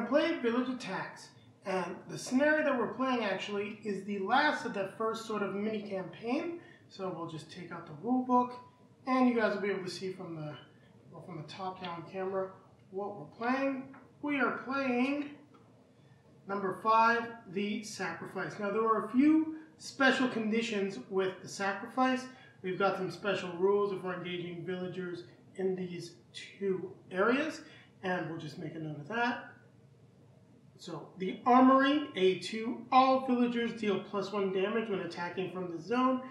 play Village Attacks, and the scenario that we're playing actually is the last of the first sort of mini campaign. So we'll just take out the rule book, and you guys will be able to see from the top-down camera what we're playing. We are playing number 5, the Sacrifice. Now there are a few special conditions with the Sacrifice. We've got some special rules if we're engaging villagers in these 2 areas, and we'll just make a note of that. So the Armory, A2, all villagers deal +1 damage when attacking from the zone,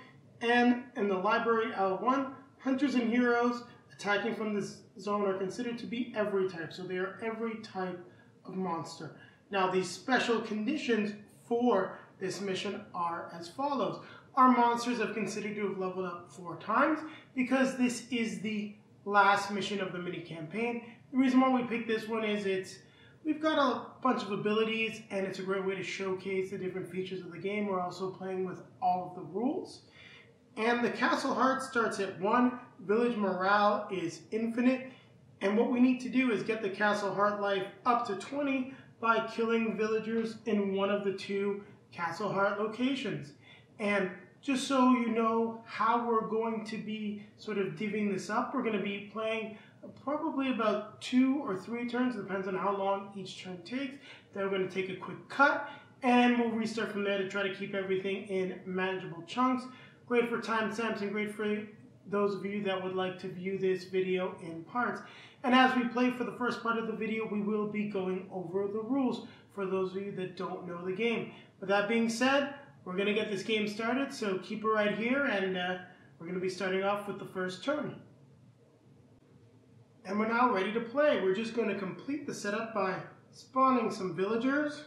and in the Library, L1, Hunters and Heroes attacking from this zone are considered to be every type, so they are every type of monster. Now the special conditions for this mission are as follows. Our monsters have considered to have leveled up 4 times because this is the last mission of the mini campaign. The reason why we picked this one is we've got a bunch of abilities and it's a great way to showcase the different features of the game. We're also playing with all of the rules. And the Castle Heart starts at 1. Village morale is infinite. And what we need to do is get the Castle Heart life up to 20 by killing villagers in one of the 2 Castle Heart locations. And just so you know how we're going to be sort of divvying this up, we're going to be playing probably about 2 or 3 turns, depends on how long each turn takes. Then we're going to take a quick cut, and we'll restart from there to try to keep everything in manageable chunks. Great for timestamps and great for those of you that would like to view this video in parts. And as we play for the first part of the video, we will be going over the rules for those of you that don't know the game. With that being said, we're going to get this game started, so keep it right here, and we're going to be starting off with the first turn. And we're now ready to play. We're just going to complete the setup by spawning some villagers,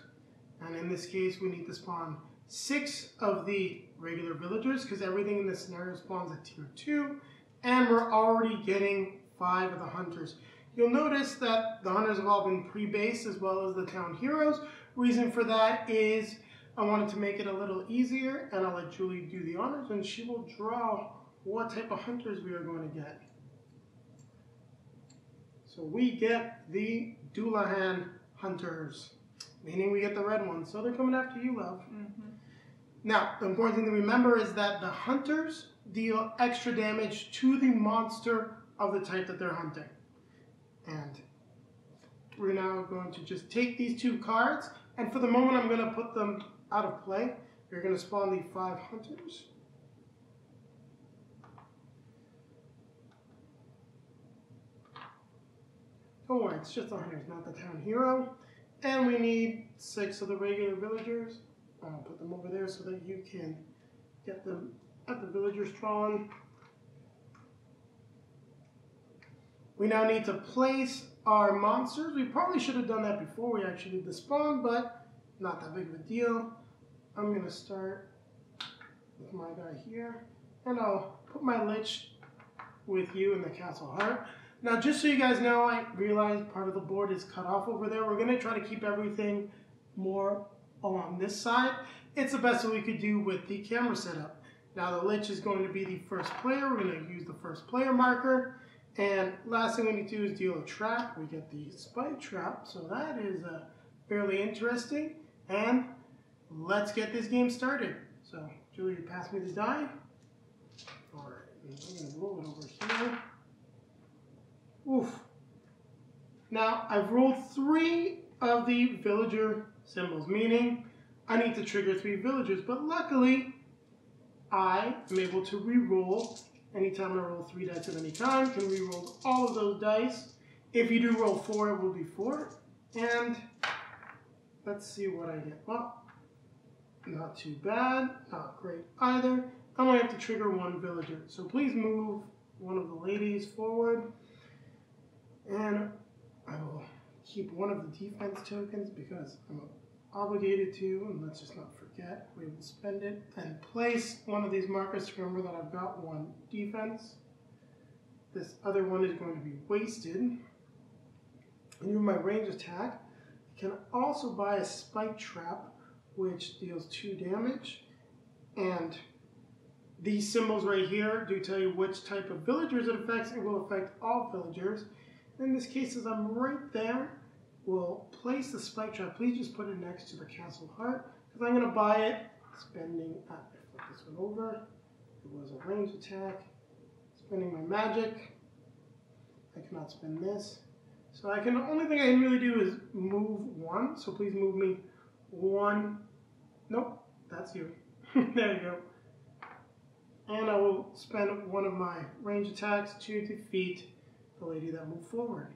and in this case we need to spawn 6 of the regular villagers because everything in this scenario spawns at tier 2, and we're already getting 5 of the hunters. You'll notice that the hunters have all been pre-based as well as the town heroes. Reason for that is I wanted to make it a little easier, and I'll let Julie do the honors, and she will draw what type of hunters we are going to get. So we get the Dullahan hunters, meaning we get the red ones. So they're coming after you, love. Mm-hmm. Now, the important thing to remember is that the hunters deal extra damage to the monster of the type that they're hunting. And we're now going to just take these 2 cards, and for the moment I'm going to put them out of play. We're going to spawn the 5 hunters. Don't worry, it's just the hunters, not the town hero. And we need 6 of the regular villagers. I'll put them over there so that you can get them at the villagers drawn. We now need to place our monsters. We probably should have done that before we actually did the spawn, but not that big of a deal. I'm going to start with my guy here, and I'll put my Lich with you in the Castle Heart. Now, just so you guys know, I realized part of the board is cut off over there. We're going to try to keep everything more along this side. It's the best that we could do with the camera setup. Now, the Lich is going to be the first player. We're going to use the first player marker. And last thing we need to do is deal a trap. We get the spike trap, so that is fairly interesting. And let's get this game started. So, Julie, you pass me the die. All right, I'm going to roll it over here. Oof. Now, I've rolled 3 of the villager symbols, meaning I need to trigger 3 villagers, but luckily I am able to re-roll. Anytime I roll 3 dice at any time, can re-roll all of those dice. If you do roll 4, it will be 4. And let's see what I get. Well, not too bad, not great either. I only have to trigger 1 villager. So please move one of the ladies forward. And I will keep one of the defense tokens because I'm obligated to, and let's just not forget, we will spend it and place one of these markers to remember that I've got 1 defense. This other one is going to be wasted. And with my range attack, I can also buy a spike trap, which deals 2 damage. And these symbols right here do tell you which type of villagers it affects. It will affect all villagers. In this case, as I'm right there will place the spike trap. Please just put it next to the castle heart, because I'm going to buy it. Spending, flip this one over. It was a range attack. Spending my magic. I cannot spend this. So the only thing I can really do is move one. So please move me one. Nope, that's you. There you go. And I will spend one of my range attacks to defeat the lady that moved forward.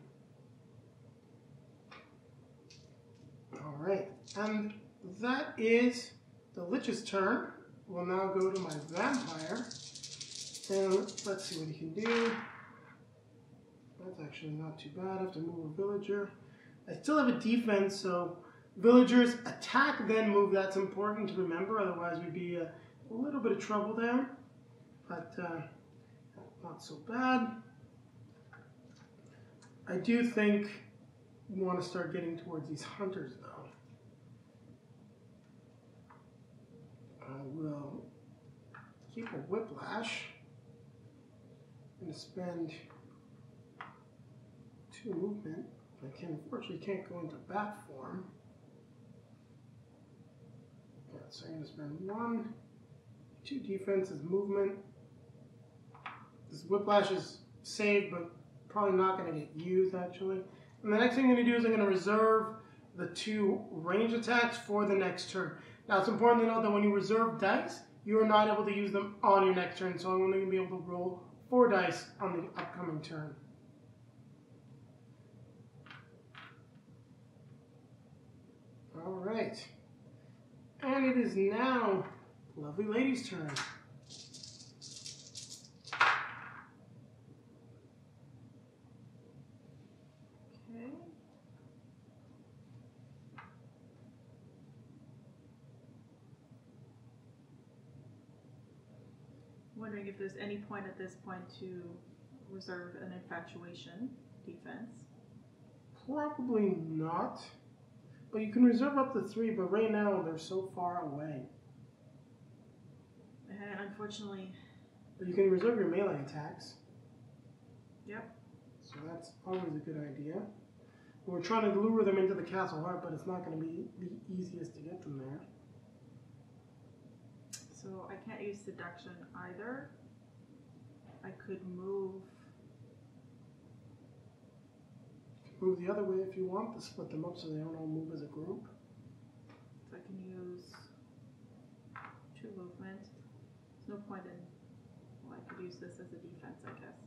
Alright, and that is the Lich's turn. We'll now go to my vampire. And let's see what he can do. That's actually not too bad. I have to move a villager. I still have a defense, so villagers attack, then move. That's important to remember, otherwise we'd be a little bit of trouble there. But not so bad. I do think we want to start getting towards these hunters, though. I will keep a whiplash. I'm going to spend 2 movement. I unfortunately can't go into bat form. Yeah, so I'm going to spend 1, 2 defenses, movement. This whiplash is saved, but probably not going to get used actually. And the next thing I'm going to do is I'm going to reserve the 2 range attacks for the next turn. Now it's important to note that when you reserve dice, you are not able to use them on your next turn. So I'm only going to be able to roll 4 dice on the upcoming turn. Alright. And it is now lovely lady's turn. Wondering if there's any point at this point to reserve an infatuation defense. Probably not. But you can reserve up to 3, but right now they're so far away. And unfortunately... But you can reserve your melee attacks. Yep. So that's always a good idea. We're trying to lure them into the castle heart, but it's not going to be the easiest to get them there. So I can't use seduction either. I could move. Move the other way if you want to split them up so they don't all move as a group. So I can use 2 movement. There's no point in. Well, I could use this as a defense, I guess.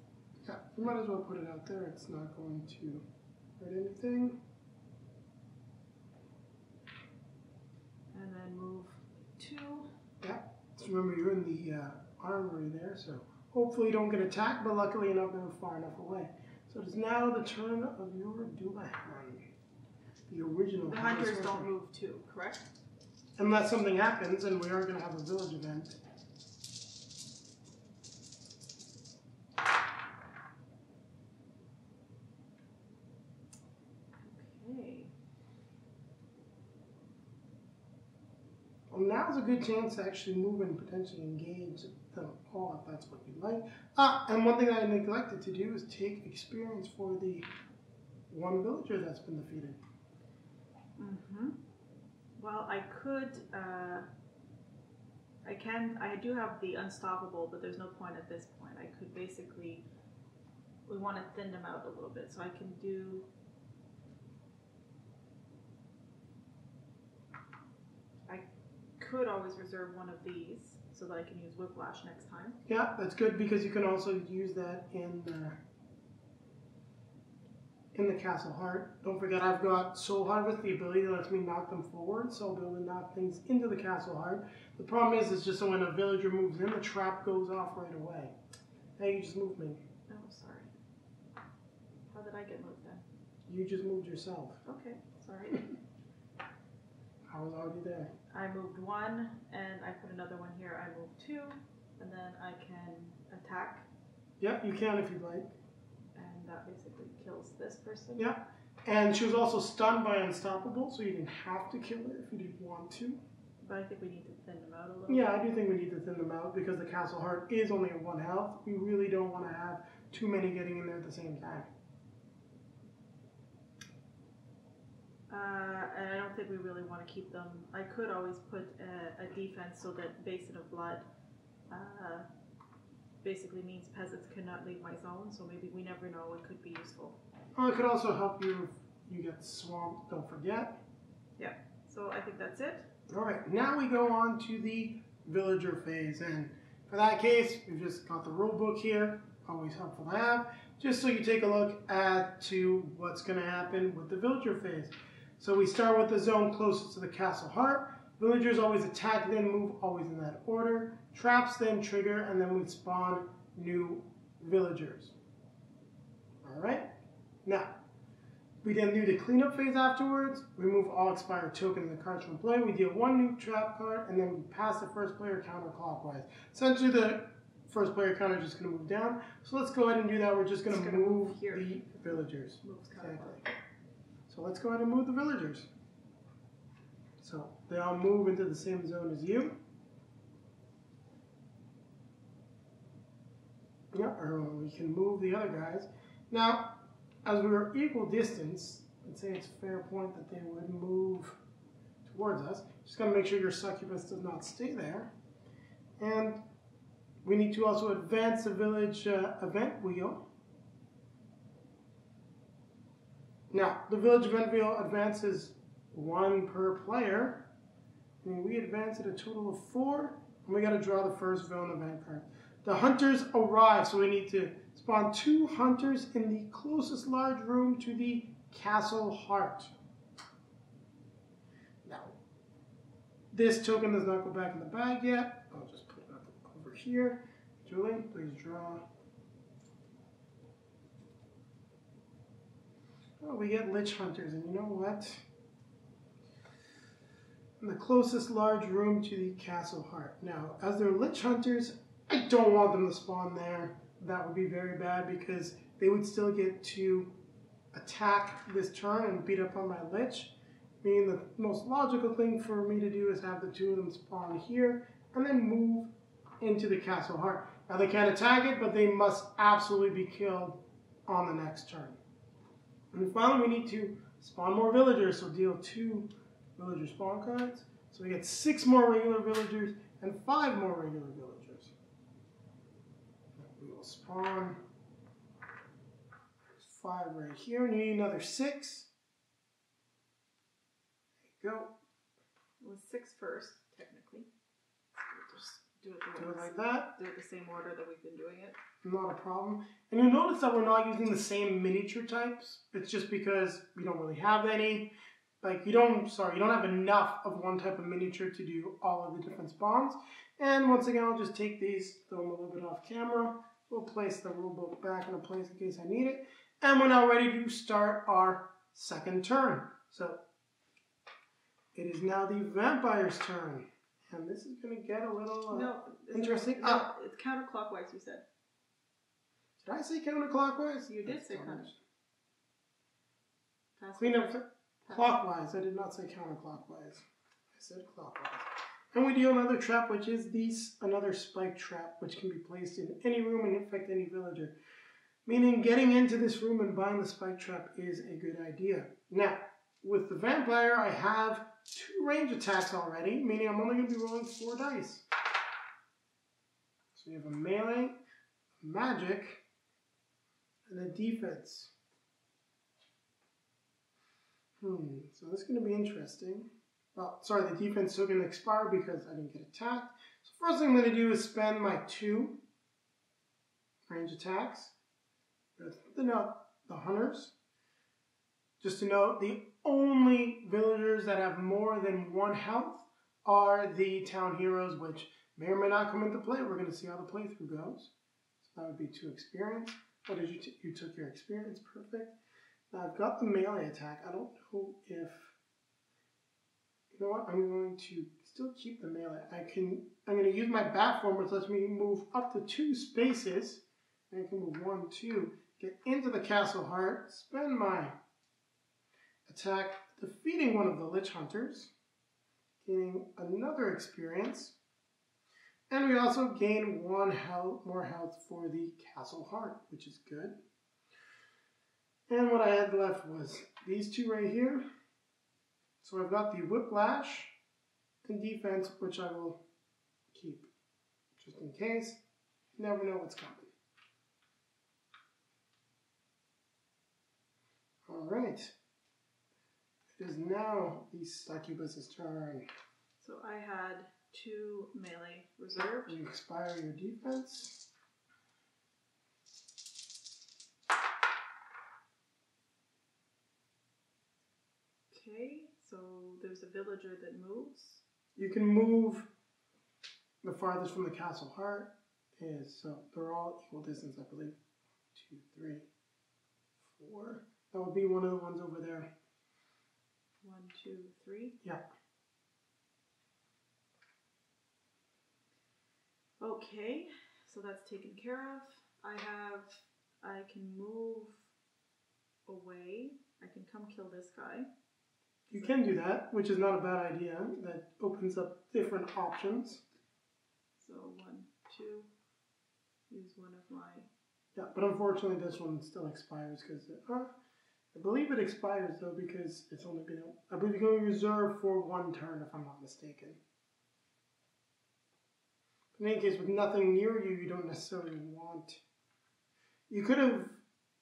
Yeah, you might as well put it out there. It's not going to hurt anything. And then move 2. Yeah. Just remember you're in the armory there, so hopefully you don't get attacked, but luckily enough they're far enough away. So it is now the turn of your Dullahan, the original. The hunters don't move 2, correct? Unless something happens, and we are going to have a village event. Okay. Well, now's a good chance to actually move and potentially engage them all if that's what you'd like. And one thing I neglected to do is take experience for the 1 villager that's been defeated. Mm-hmm. Well, I could, I do have the unstoppable, but there's no point at this point. I could basically, we want to thin them out a little bit, so I can do, I could always reserve one of these so that I can use whiplash next time. Yeah, that's good because you can also use that in the castle heart. Don't forget I've got Soul Harvest, the ability that lets me knock them forward, so I'll be able to knock things into the castle heart. The problem is, it's just that when a villager moves in, the trap goes off right away. Hey, you just moved me. Oh, sorry. How did I get moved then? You just moved yourself. Okay, sorry. I was already there. I moved 1, and I put another one here. I moved 2, and then I can attack. Yeah, you can if you'd like. And that basically kills this person. Yeah, and she was also stunned by Unstoppable, so you didn't have to kill her if you didn't want to. But I think we need to thin them out a little Yeah, I do think we need to thin them out because the castle heart is only at 1 health. We really don't want to have too many getting in there at the same time. And I don't think we really want to keep them. I could always put a defense so that Basin of Blood basically means peasants cannot leave my zone, so maybe we never know, it could be useful. Well, it could also help you if you get swamped, don't forget. Yeah, so I think that's it. Alright, now we go on to the villager phase, and for that case, we've just got the rule book here, always helpful to have, just so you take a look at what's going to happen with the villager phase. So we start with the zone closest to the castle heart. Villagers always attack, then move, always in that order. Traps then trigger, and then we spawn new villagers. Alright? Now, we then do the cleanup phase afterwards. Remove all expired tokens and cards from play. We deal one new trap card, and then we pass the first player counterclockwise. Essentially, the first player counter is just going to move down. So let's go ahead and do that. We're just going to move the villagers. Exactly. So let's go ahead and move the villagers. So they all move into the same zone as you. Yeah, or we can move the other guys. Now, as we are equal distance, I'd say it's a fair point that they would move towards us. Just gotta make sure your succubus does not stay there. And we need to also advance the village event wheel. Now, the village event wheel advances 1 per player. And we advance at a total of 4. And we gotta draw the first villain event card. The hunters arrive, so we need to spawn 2 hunters in the closest large room to the castle heart. Now, this token does not go back in the bag yet. I'll just put it over here. Julie, please draw. Oh, we get lich hunters, and you know what? In the closest large room to the castle heart. Now, as they're lich hunters, I don't want them to spawn there. That would be very bad because they would still get to attack this turn and beat up on my lich. Meaning the most logical thing for me to do is have the 2 of them spawn here and then move into the castle heart. Now they can't attack it, but they must absolutely be killed on the next turn. And finally we need to spawn more villagers, so deal 2 villager spawn cards. So we get 6 more regular villagers and 5 more regular villagers. We will spawn 5 right here, and you need another 6. There you go. It was 6 first, technically. We'll just do it like that. Do it the same order that we've been doing it. Not a problem. And you'll notice that we're not using the same miniature types. It's just because we don't really have any. Like you don't have enough of one type of miniature to do all of the different spawns. And once again, I'll just take these, throw them a little bit off camera. We'll place the rulebook back into place in case I need it. And we're now ready to start our second turn. So it is now the vampire's turn. And this is going to get a little interesting. No, it's counterclockwise, you said. Did I say counterclockwise? You did say counterclockwise. Clean up clockwise. I did not say counterclockwise. I said clockwise. And we do another trap, which is another spike trap, which can be placed in any room and infect any villager. Meaning getting into this room and buying the spike trap is a good idea. Now, with the vampire, I have 2 range attacks already, meaning I'm only going to be rolling 4 dice. So we have a melee, a magic, and a defense. So this is going to be interesting. Well, sorry, the defense took an expire because I didn't get attacked. So first thing I'm going to do is spend my 2 range attacks. To note the hunters. Just to note, the only villagers that have more than 1 health are the town heroes, which may or may not come into play. We're going to see how the playthrough goes. So that would be 2 experience. What did you took your experience? Perfect. Now I've got the melee attack. I don't know if... You know what? I'm going to still keep the melee. I'm going to use my bat form, which lets me move up to 2 spaces. And I can move 1, 2, get into the castle heart, spend my attack defeating one of the lich hunters, gaining another experience, and we also gain 1 more health for the castle heart, which is good. And what I had left was these 2 right here, So I've got the whiplash and defense, which I will keep just in case. You never know what's coming. Alright. It is now the succubus's turn. So I had 2 melee reserved. You expire your defense. Okay, so there's a villager that moves. You can move the farthest from the castle heart is, so they're all equal distance, I believe. 2, 3, 4. That would be one of the ones over there. 1, 2, 3. Yeah. Okay, so that's taken care of. I can move away. I can come kill this guy. You can do that, which is not a bad idea. That opens up different options. So 1, 2. Use one of my... Yeah, but unfortunately this one still expires because I believe it expires though because it's only been, I believe you can only reserve for 1 turn if I'm not mistaken. In any case, with nothing near you, you don't necessarily want. You could have,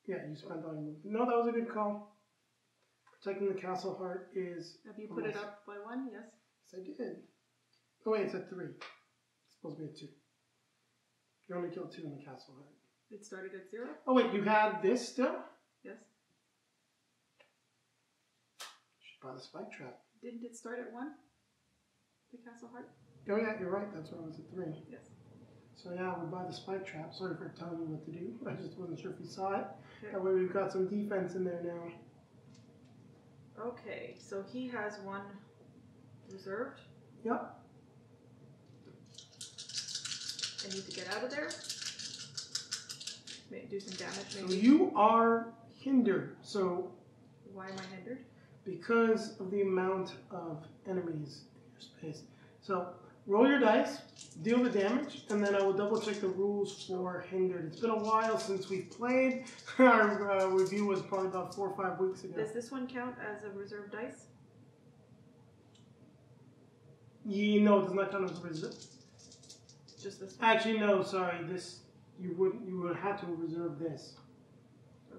yeah, you spent all your movement. No, that was a good call. Protecting the castle heart is. Have you put it up by 1? Yes. Yes, I did. Oh wait, it's at 3. It's supposed to be at 2. You only killed 2 in the castle heart. It started at 0? Oh wait, you had this still? Yes. You should buy the spike trap. Didn't it start at 1? The castle heart? Oh yeah, you're right. That's why I was at 3. Yes. So yeah, we'll buy the spike trap. Sorry for telling you what to do. I just wasn't sure if you saw it. Okay. That way we've got some defense in there now. Okay, so he has 1 reserved. Yep. I need to get out of there. Do some damage maybe. So you are hindered. So Why am I hindered? because of the amount of enemies in your space. So roll your dice, deal the damage, and then I will double check the rules for hindered. It's been a while since we've played. Our review was probably about 4 or 5 weeks ago. Does this one count as a reserved dice? No, it does not count as a reserve. Just this one? Actually, no. Sorry, this you would have to reserve this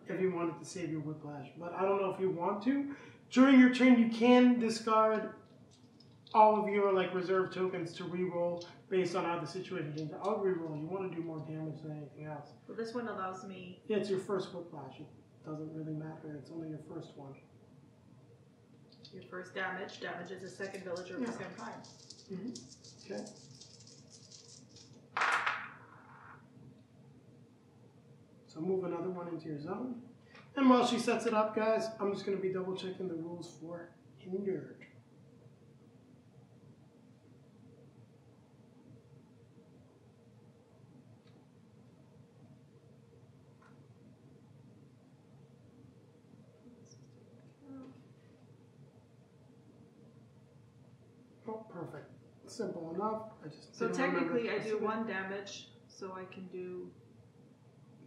if you wanted to save your whiplash. But I don't know if you want to. During your turn, you can discard all of your reserve tokens to reroll based on how the situation changes. I'll reroll. You want to do more damage than anything else. Well, this one allows me... Yeah, it's your first whiplash. It doesn't really matter. It's only your first one. Your first damage. Damages a second villager of the same kind. Mm-hmm. Okay. So move another one into your zone. And while she sets it up, guys, I'm just going to be double checking the rules for hindered. Oh, perfect. Simple enough. I just So didn't remember technically I the do specific- 1 damage, so I can do...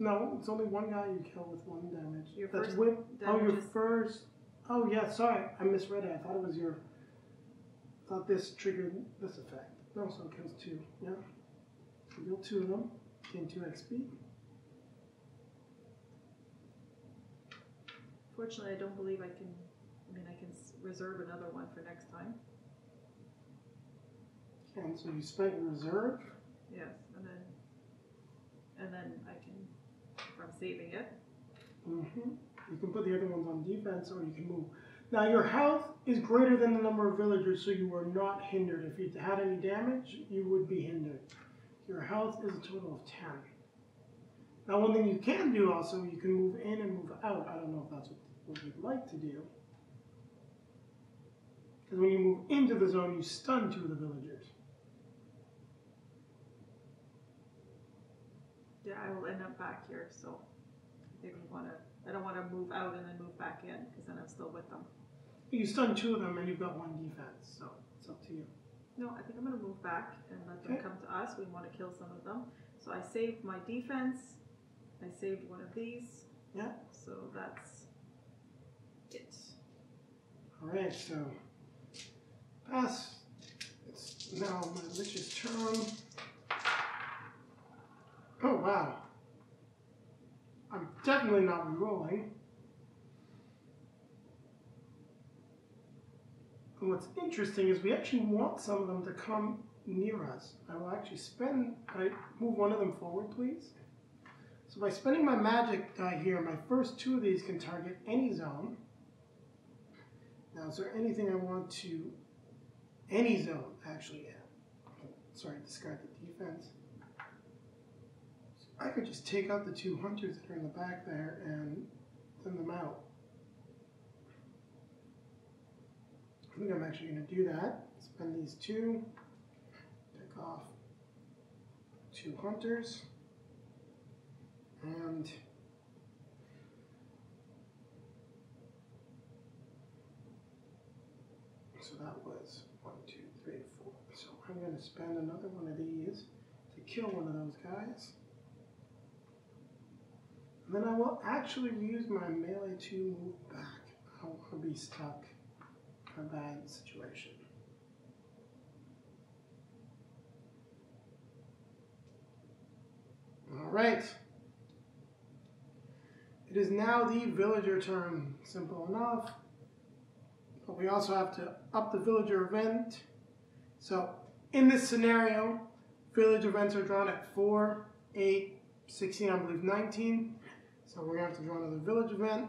No, it's only one guy you kill with 1 damage. Your That's first with. Oh, damage your is- first. Oh yeah, sorry, I misread it. I thought it was your. I thought this triggered this effect. No, so it kills 2. Yeah. So kill 2 of them. Gain 2 XP. Fortunately, I don't believe I can... I mean, I can reserve another one for next time. And so you spent your reserve. Yes, and then I can... I'm saving it. Mm-hmm. You can put the other ones on defense, or you can move. Now your health is greater than the number of villagers, so you are not hindered. If you had any damage, you would be hindered. Your health is a total of 10. Now one thing you can do also, you can move in and move out. I don't know if that's what you'd like to do. Because when you move into the zone, you stun 2 of the villagers. Yeah, I will end up back here, so I think I don't want to move out and then move back in, because then I'm still with them. You stun 2 of them and you've got 1 defense, so it's up to you. No, I think I'm going to move back and let them come to us. We want to kill some of them. So I saved my defense. I saved one of these. Yeah. So that's it. Alright, so Pass. It's now my Lich's turn. Oh wow. I'm definitely not rerolling. And what's interesting is we actually want some of them to come near us. I will actually spend, can I move one of them forward, please? So by spending my magic die here, my first two of these can target any zone. Now, is there anything I want to, any zone, actually, yeah. Sorry, discard the defense. So I could just take out the two hunters that are in the back there and send them out. I think I'm actually going to do that. Spend these two, pick off two hunters, and so that was 1, 2, 3, 4. So I'm going to spend another one of these to kill one of those guys. And then I will actually use my melee to move back. I don't want to be stuck in a bad situation. All right. It is now the villager turn. Simple enough. But we also have to up the villager event. So in this scenario, village events are drawn at 4, 8, 16, I believe 19. So we're going to have to draw another village event.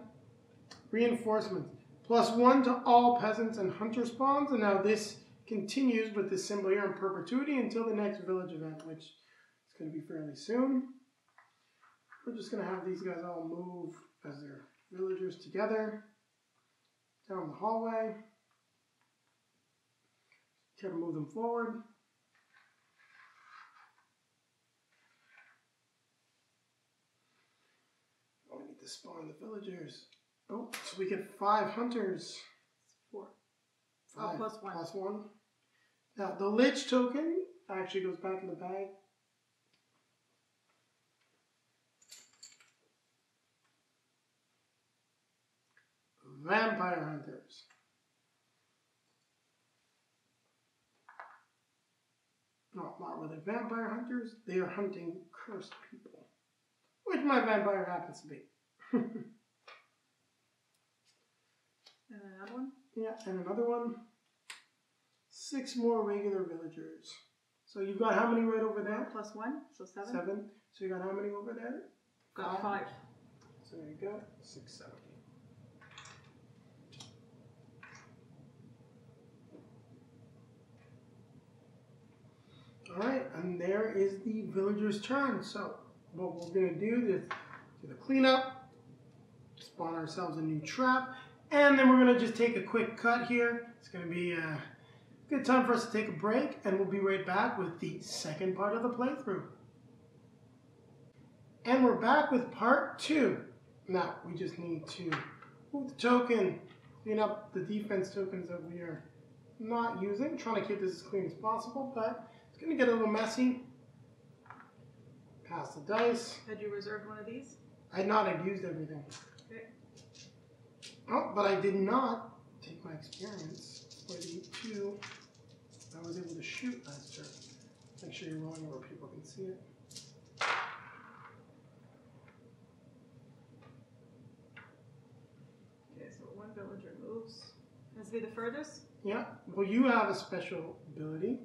Reinforcements. +1 to all peasants and hunter spawns. And now this continues with this symbol here in perpetuity until the next village event, which is going to be fairly soon. We're just going to have these guys all move as their villagers together down the hallway. Try to move them forward. Oh, we need to spawn the villagers. Oh, so we get 5 hunters. 4. 5 plus 1. Plus 1. Now, the Lich token actually goes back in the bag. Vampire hunters. No, not really vampire hunters. They are hunting cursed people, which my vampire happens to be. And another one? Yeah, and another one. 6 more regular villagers. So you've got how many right over there? +1, so 7. 7. So you got how many over there? Got 5. So there you go. 6, 7. Alright, and there is the villager's turn. So what we're going to do is do the cleanup, spawn ourselves a new trap, and then we're going to just take a quick cut here. It's going to be a good time for us to take a break, and we'll be right back with the second part of the playthrough. And we're back with part 2. Now, we just need to move the token, clean up the defense tokens that we are not using. Trying to keep this as clean as possible, but it's going to get a little messy. Pass the dice. Had you reserved one of these? I had not. I'd used everything. Okay. Oh, but I did not take my experience for the 2 I was able to shoot last turn. Make sure you're rolling where people can see it. Okay, so 1 villager moves. Has to be the furthest? Yeah. Well, you have a special ability.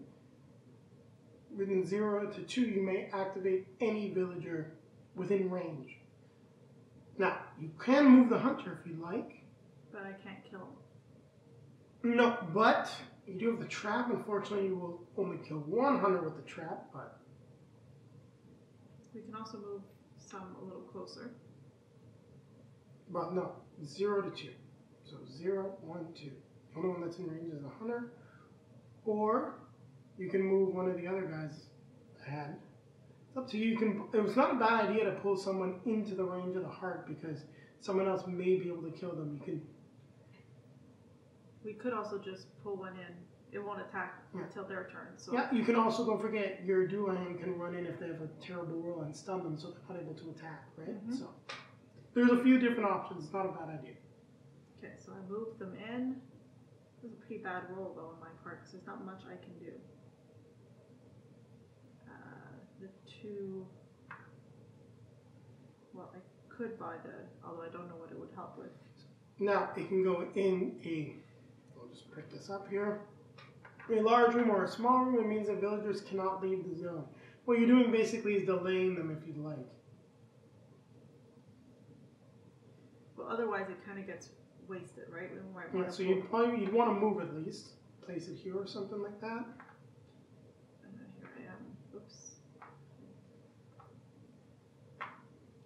Within 0 to 2, you may activate any villager within range. Now, you can move the hunter if you like. But I can't kill him. No, but you do have the trap. Unfortunately, you will only kill 1 hunter with the trap, but... We can also move some a little closer. But no, 0 to 2. So 0, 1, 2. The only one that's in range is a hunter. Or you can move one of the other guys ahead. It's up to you. It was not a bad idea to pull someone into the range of the heart because someone else may be able to kill them. We could also just pull one in. It won't attack until their turn. So yeah, you can also, don't forget, your Dulan can run in if they have a terrible roll and stun them so they're not able to attack, right? Mm-hmm. So there's a few different options. It's not a bad idea. Okay, so I move them in. This is a pretty bad roll though on my part because there's not much I can do. The 2. Well, I could buy although I don't know what it would help with. Now it can go in I'll just pick this up here. A large room or a small room, it means that villagers cannot leave the zone. What you're doing basically is delaying them if you'd like. Well, otherwise it kind of gets wasted, right? We might Yeah, so you'd want to move at least. Place it here or something like that. And then here I am. Oops.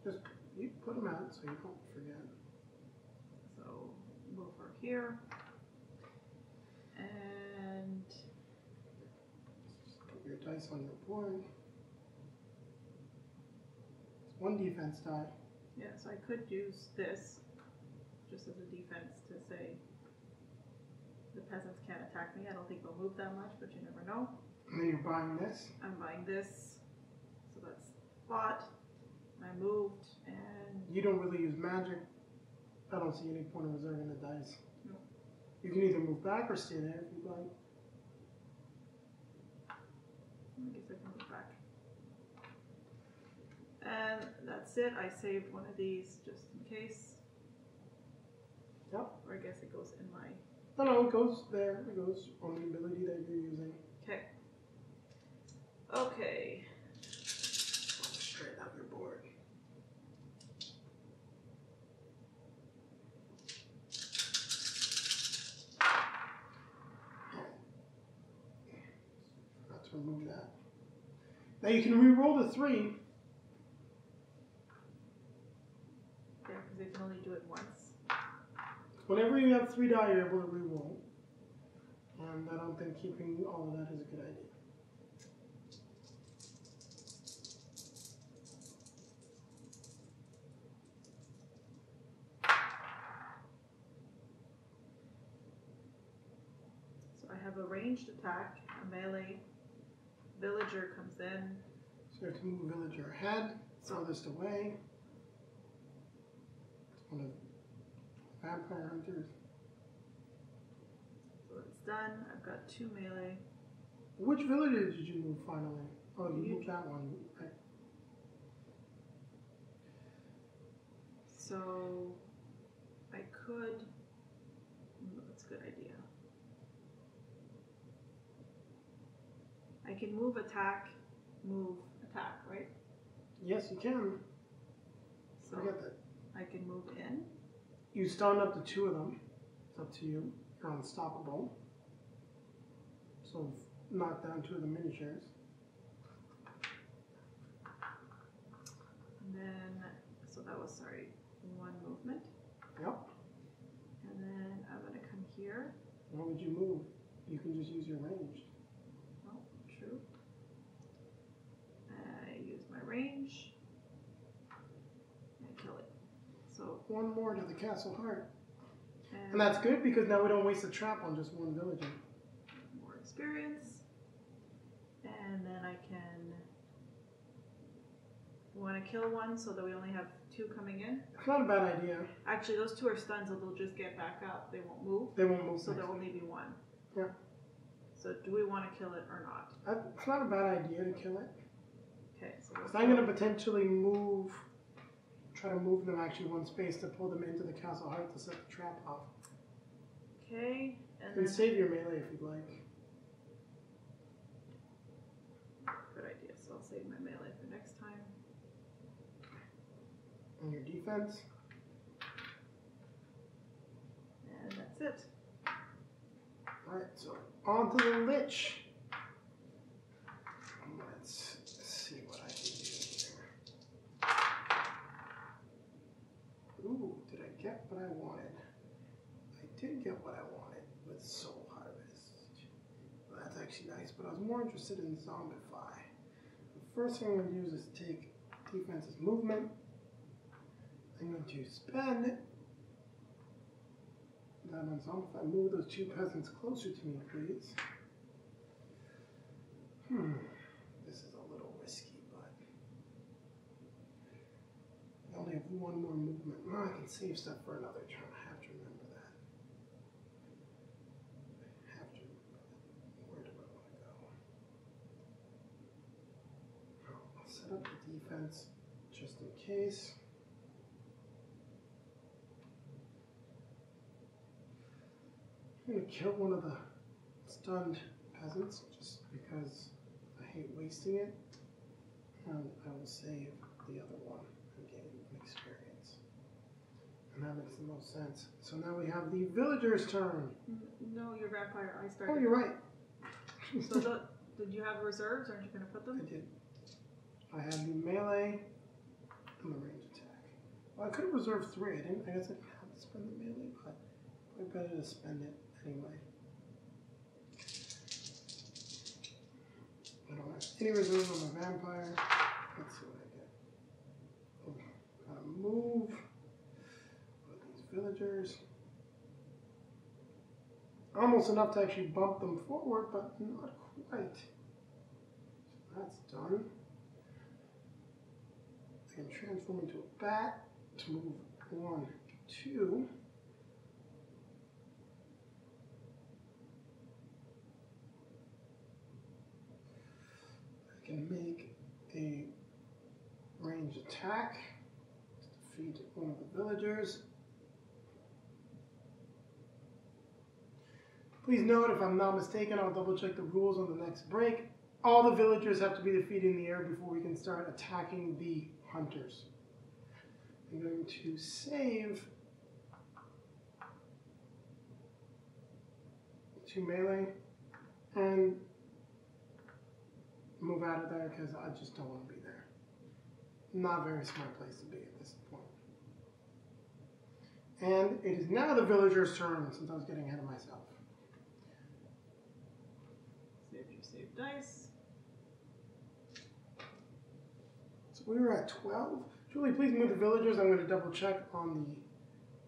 Just you put them out so you don't forget. So move her here. And just put your dice on your board. It's 1 defense die. yeah, so I could use this just as a defense to say the peasants can't attack me. I don't think they'll move that much, but you never know. And then you're buying this. I'm buying this, so that's bought. I moved, and You don't really use magic. I don't see any point in reserving the dice. No. You can either move back or stay there if you'd like. I guess I can move back. And that's it. I saved one of these just in case. Yep. Or I guess it goes in my... No, it goes there. It goes on the ability that you're using. Okay. Okay. Straighten out your board. Forgot to remove that. Now you can re-roll the 3. Yeah, because they can only do it once. Whenever you have 3 die, you're able to re-roll. And I don't think keeping all of that is a good idea. So I have a ranged attack, a melee. Villager comes in. So you have to move villager ahead, farthest away. It's one of vampire hunters. So it's done. I've got 2 melee. Which villager did you move finally? Oh, you moved that one, right? So I could... that's a good idea. I can move attack, right? Yes, you can. So Forget that. I can move in. You stun up to 2 of them. It's up to you. You're unstoppable. So knock down 2 of the miniatures. And then, so that was, 1 movement. Yep. And then I'm going to come here. Why would you move? You can just use your ranged. Oh, true. I use my range. And kill it. So 1 more to the castle heart. And that's good because now we don't waste a trap on just 1 villager. More experience. And then I can... We want to kill 1 so that we only have 2 coming in. It's not a bad idea. Actually, those 2 are stunned, so they'll just get back up. They won't move. They won't move. So there'll only be 1. Yeah. So do we want to kill it or not? It's not a bad idea to kill it. Okay, so Because I'm going to potentially try to move them actually 1 space to pull them into the castle heart to set the trap off. Okay, and And then... save your melee if you'd like. Good idea, so I'll save my melee for next time. And your defense. And that's it. Alright, so on to the Lich. Let's see what I can do here. Ooh, did I get what I wanted? I did get what I wanted with Soul Harvest. Well, that's actually nice, but I was more interested in Zombify. The first thing I'm going to do is take defense's movement. I'm going to spend that on Zombify. Move those 2 peasants closer to me, please. This is a little risky, but I only have 1 more movement. No, I can save stuff for another turn. I have to remember set up the defense just in case. I'm going to kill one of the stunned peasants just because I hate wasting it. And I will save the other one and gain an experience. And that makes the most sense. So now we have the villager's turn. No, your vampire. I started. Oh, you're right. So did you have reserves? Aren't you going to put them? I did. I had the melee and the range attack. Well, I could have reserved 3. I guess I didn't have to spend the melee, but probably better to spend it anyway. I don't have any reserves on my vampire. Let's see what I get. Oh, gotta move with these villagers. Almost enough to actually bump them forward, but not quite. So that's done. I can transform into a bat to move 1, 2. I can make a range attack to defeat one of the villagers. Please note, if I'm not mistaken, I'll double check the rules on the next break. All the villagers have to be defeated in the air before we can start attacking the hunters. I'm going to save 2 melee and move out of there because I just don't want to be there. Not a very smart place to be at this point. And it is now the villager's turn since I was getting ahead of myself. Save dice. So we were at 12. Julie, please move the villagers. I'm going to double check on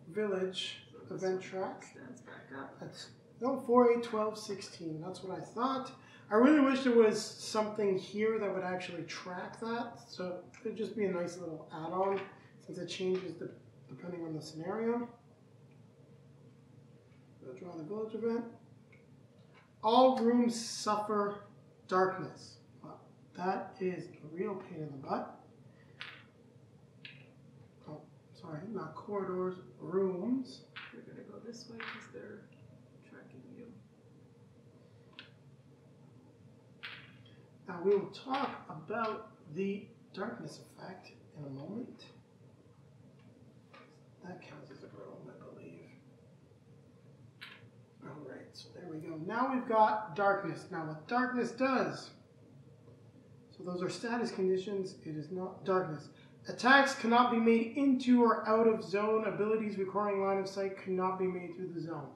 the village event track. Stands back up. That's 4, 8, 12, 16. That's what I thought. I really wish there was something here that would actually track that. So it could just be a nice little add-on since it changes depending on the scenario. We'll draw the village event. All rooms suffer darkness. Well, that is a real pain in the butt. Oh, sorry, not corridors, rooms. You're going to go this way because they're tracking you. Now we will talk about the darkness effect in a moment. That counts as a room, I believe. Alright, so there we go. Now we've got darkness. Now what darkness does, so those are status conditions, it is not darkness. Attacks cannot be made into or out of zone. Abilities requiring line of sight cannot be made through the zone.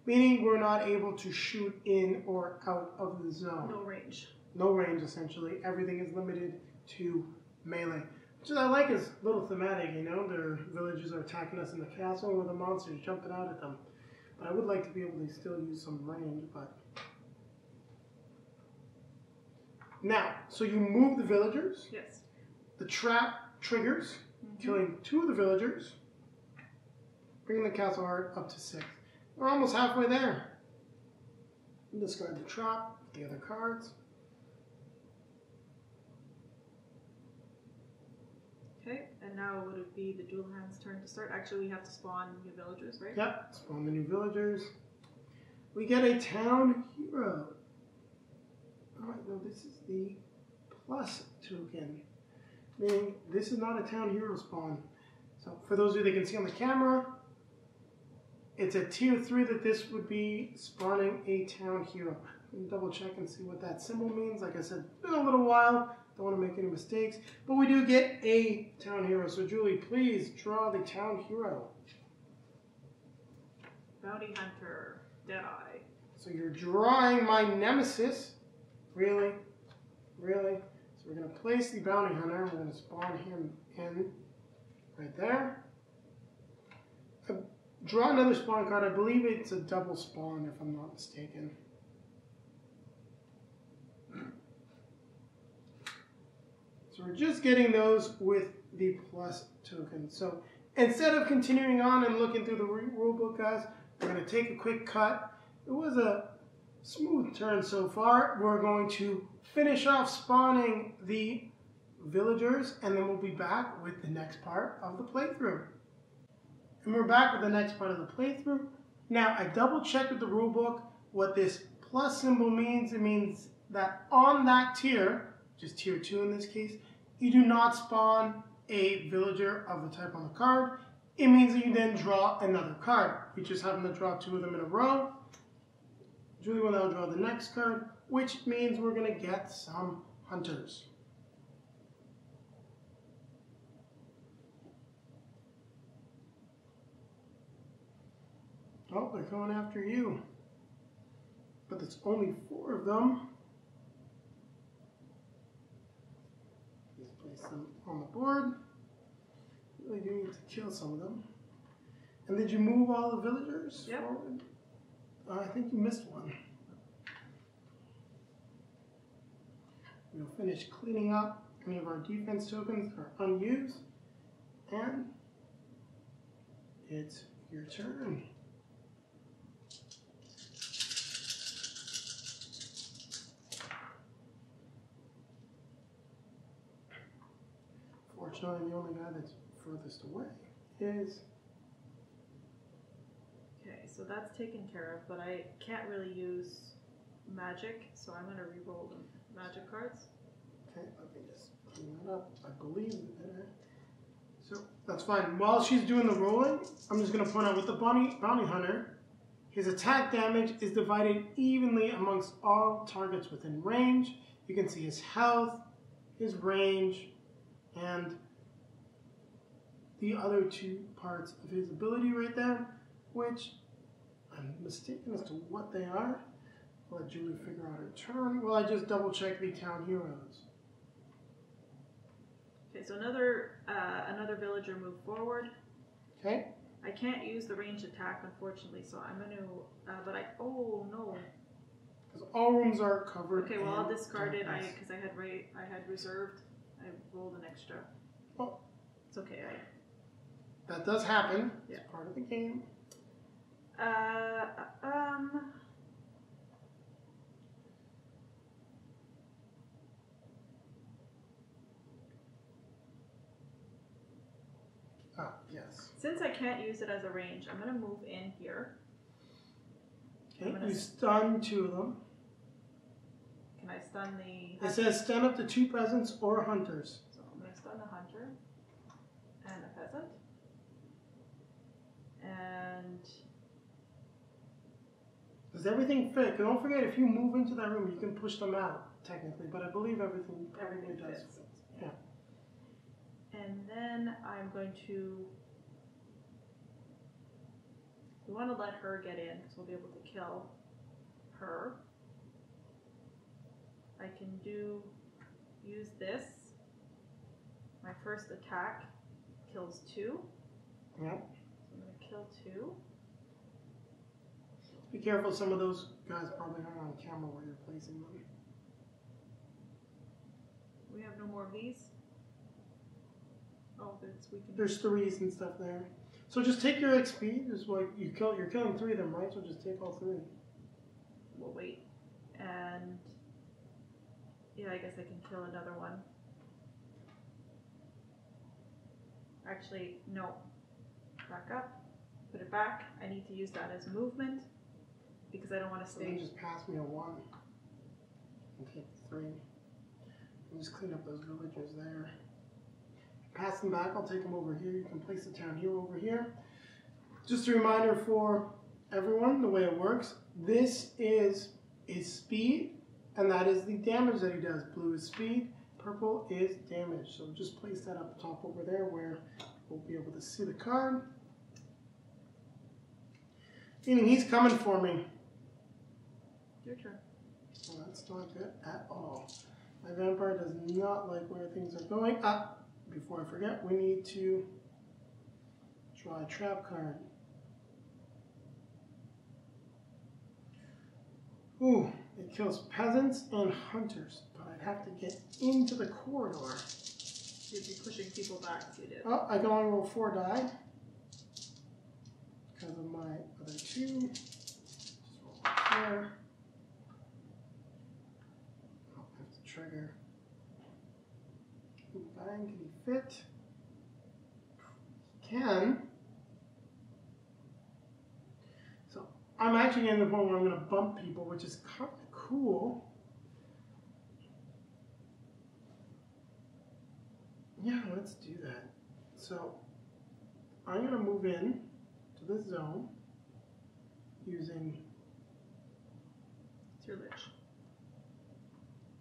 Meaning we're not able to shoot in or out of the zone. No range. No range, essentially. Everything is limited to melee. Which I like is a little thematic, you know. Their villages are attacking us in the castle with the monsters jumping out at them. But I would like to be able to still use some range, but... Now, so you move the villagers. Yes. The trap triggers, killing 2 of the villagers. Bringing the castle heart up to 6. We're almost halfway there. Discard the trap, the other cards. Okay, and now would it be the dual hand's turn to start? Actually, we have to spawn new villagers, right? Yep, spawn the new villagers. We get a town hero. Alright, no, this is the plus token. Meaning, this is not a town hero spawn. So, for those of you that can see on the camera, it's a tier 3 that this would be spawning a town hero. Double check and see what that symbol means. Like I said, it's been a little while. Don't want to make any mistakes. But we do get a town hero. So Julie, please draw the town hero. Bounty Hunter, Deadeye. So you're drawing my nemesis. Really? Really? So we're going to place the bounty hunter. We're going to spawn him in right there. Draw another spawn card. I believe it's a double spawn if I'm not mistaken. So we're just getting those with the plus token. So instead of continuing on and looking through the rulebook, guys, we're going to take a quick cut. It was a Smooth turn so far. We're going to finish off spawning the villagers, and then we'll be back with the next part of the playthrough. And we're back with the next part of the playthrough. Now, I double checked with the rulebook what this plus symbol means. It means that on that tier, which is tier 2 in this case, you do not spawn a villager of the type on the card. It means that you then draw another card. We just happen to draw 2 of them in a row. Julie will now draw the next card, which means we're going to get some hunters. Oh, they're coming after you. But there's only 4 of them. Just place them on the board. Really do need to kill some of them. And did you move all the villagers forward? I think you missed one. We'll finish cleaning up any of our defense tokens that are unused. And it's your turn. Fortunately, the only guy that's furthest away is... Okay, so that's taken care of, but I can't really use magic, so I'm going to re-roll the magic cards. Okay, let me just clean that up. I believe that. So that's fine. While she's doing the rolling, I'm just going to point out with the bounty hunter, his attack damage is divided evenly amongst all targets within range. You can see his health, his range, and the other 2 parts of his ability right there, which I'm mistaken as to what they are. I'll let Julie figure out her turn. Well, I just double check the town heroes. Okay, so another villager moved forward. Okay. I can't use the ranged attack, unfortunately, so I'm going to, oh no. Because all rooms are covered. Okay, well I'll discard it, because I had reserved. I rolled an extra. Oh. It's okay. That does happen. Yeah. It's part of the game. Yes. Since I can't use it as a range, I'm going to move in here. Okay, you stun 2 of them. Can I stun the... It says stun up to 2 peasants or hunters. So I'm going to stun the hunter and a peasant. And... Does everything fit? Don't forget, if you move into that room, you can push them out, technically. But I believe everything does fits. fit. Yeah. And then I'm going to... We want to let her get in, because we'll be able to kill her. I can use this. My first attack kills 2. Yep. So I'm going to kill 2. Be careful, some of those guys probably aren't on camera where you're placing them. We have no more of these? Oh, There's 3s and stuff there. So just take your XP. Just like you're killing 3 of them, right? So just take all 3. We'll wait. And yeah, I guess I can kill another one. Actually, no. Back up. Put it back. I need to use that as movement because I don't want to stay. So you just pass me a 1 and take 3. And just clean up those villagers there. Pass them back, I'll take them over here. You can place the town hero over here. Just a reminder for everyone, the way it works. This is his speed, and that is the damage that he does. Blue is speed, purple is damage. So just place that up top over there where we'll be able to see the card. Meaning he's coming for me. Your turn. Well, that's not good at all. My vampire does not like where things are going. Before I forget, we need to draw a trap card. Ooh, it kills peasants and hunters, but I'd have to get into the corridor. You'd be pushing people back if you did. Oh, I can only roll 4 die because of my other 2. Just roll here. trigger. Bang, can he fit? He can. So I'm actually getting to the point where I'm going to bump people, which is kind of cool. Yeah, let's do that. So I'm going to move in to this zone using... It's your lich.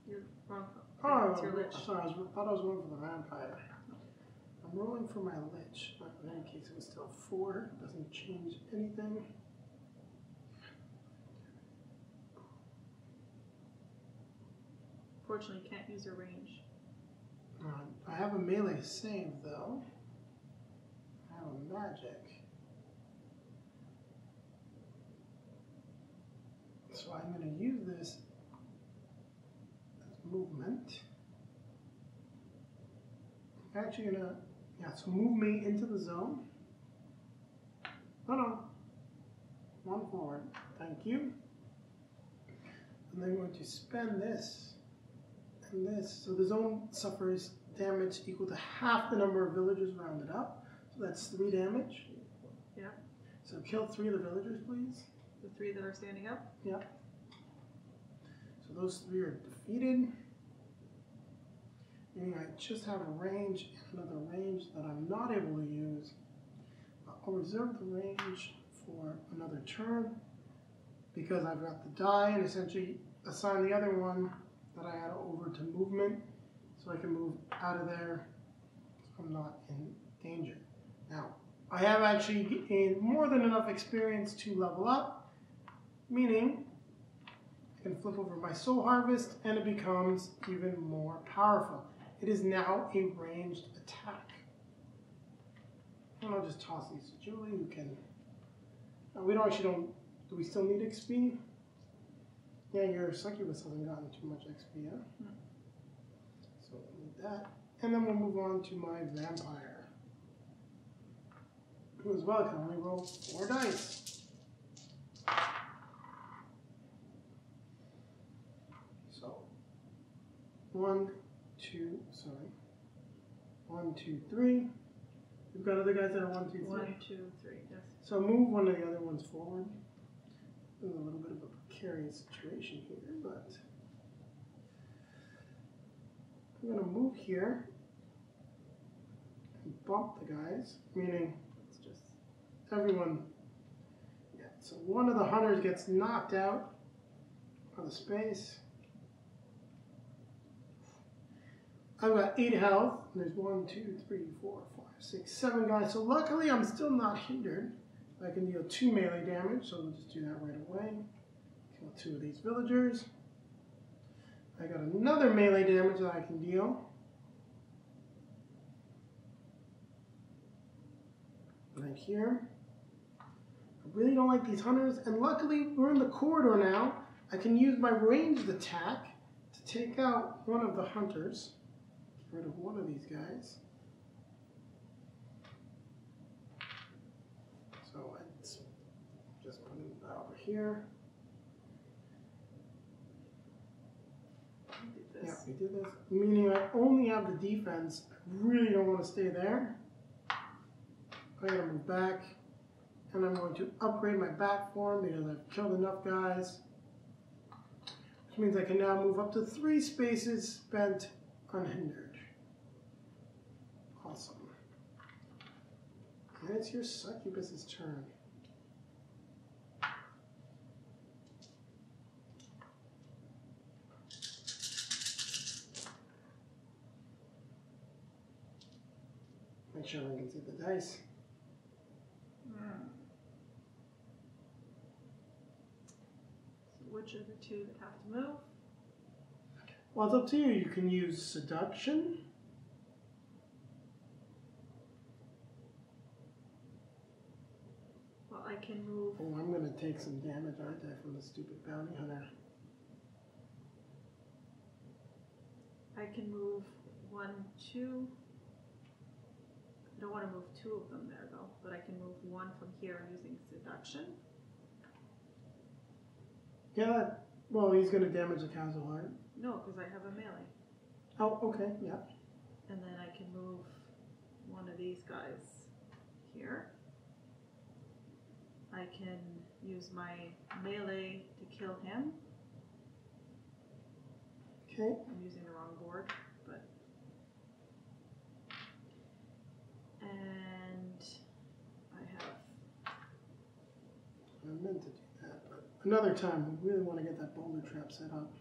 You're wrong. Oh, It's your lich. sorry, I thought I was rolling for the vampire. I'm rolling for my lich, but in any case it was still 4. Doesn't change anything. Fortunately, you can't use your range. I have a melee save though. I have a magic. So I'm going to use this as movement. I'm actually going to, so move me into the zone. No. One forward. Thank you. And then I'm going to spend this and this. So the zone suffers damage equal to half the number of villagers rounded up. So that's 3 damage. Yeah. So kill 3 of the villagers, please. The 3 that are standing up? Yeah. So those 3 are defeated. Meaning I just have a range and another range that I'm not able to use. I'll reserve the range for another turn because I've got the die and essentially assign the other one that I had over to movement so I can move out of there so I'm not in danger. Now, I have actually gained more than enough experience to level up, meaning I can flip over my Soul Harvest and it becomes even more powerful. It is now a ranged attack. And I'll just toss these to Julie, who can... we don't... Do we still need XP? Yeah, your succubus hasn't gotten too much XP yet. So we'll need that. And then we'll move on to my vampire, who as well can only roll 4 dice. So, 1, 2, 3. We've got other guys that are 1, 2, 3. 1, 2, 3, yes. So move one of the other ones forward. There's a little bit of a precarious situation here, but I'm going to move here and bump the guys, meaning It's just everyone. Yeah, so one of the hunters gets knocked out of the space. I've got 8 health, and there's 1, 2, 3, 4, 5, 6, 7 guys. So luckily I'm still not hindered. I can deal 2 melee damage, so we'll just do that right away. Kill 2 of these villagers. I got another melee damage that I can deal. Right here. I really don't like these hunters, and luckily we're in the corridor now. I can use my ranged attack to take out one of the hunters. Get rid of one of these guys. So let's just put him over here. Yeah, we did this. Meaning I only have the defense. I really don't want to stay there. I'm going to move back. And I'm going to upgrade my bat form because I've killed enough guys. Which means I can now move up to 3 spaces spent unhindered. Awesome. And it's your succubus's turn. Make sure I can see the dice. So which are the 2 that have to move? Well, it's up to you. You can use seduction. Well, I can move. Oh, I'm going to take some damage, aren't I, from the stupid bounty hunter. I can move 1, 2. I don't want to move 2 of them there though, but I can move 1 from here using seduction. Yeah, well, he's going to damage the castle heart. No, because I have a melee. Oh, okay, yeah. And then I can move one of these guys here. I can use my melee to kill him. Okay. I'm using the wrong board, but... And I have... I meant to do that, but another time. We really want to get that boulder trap set up.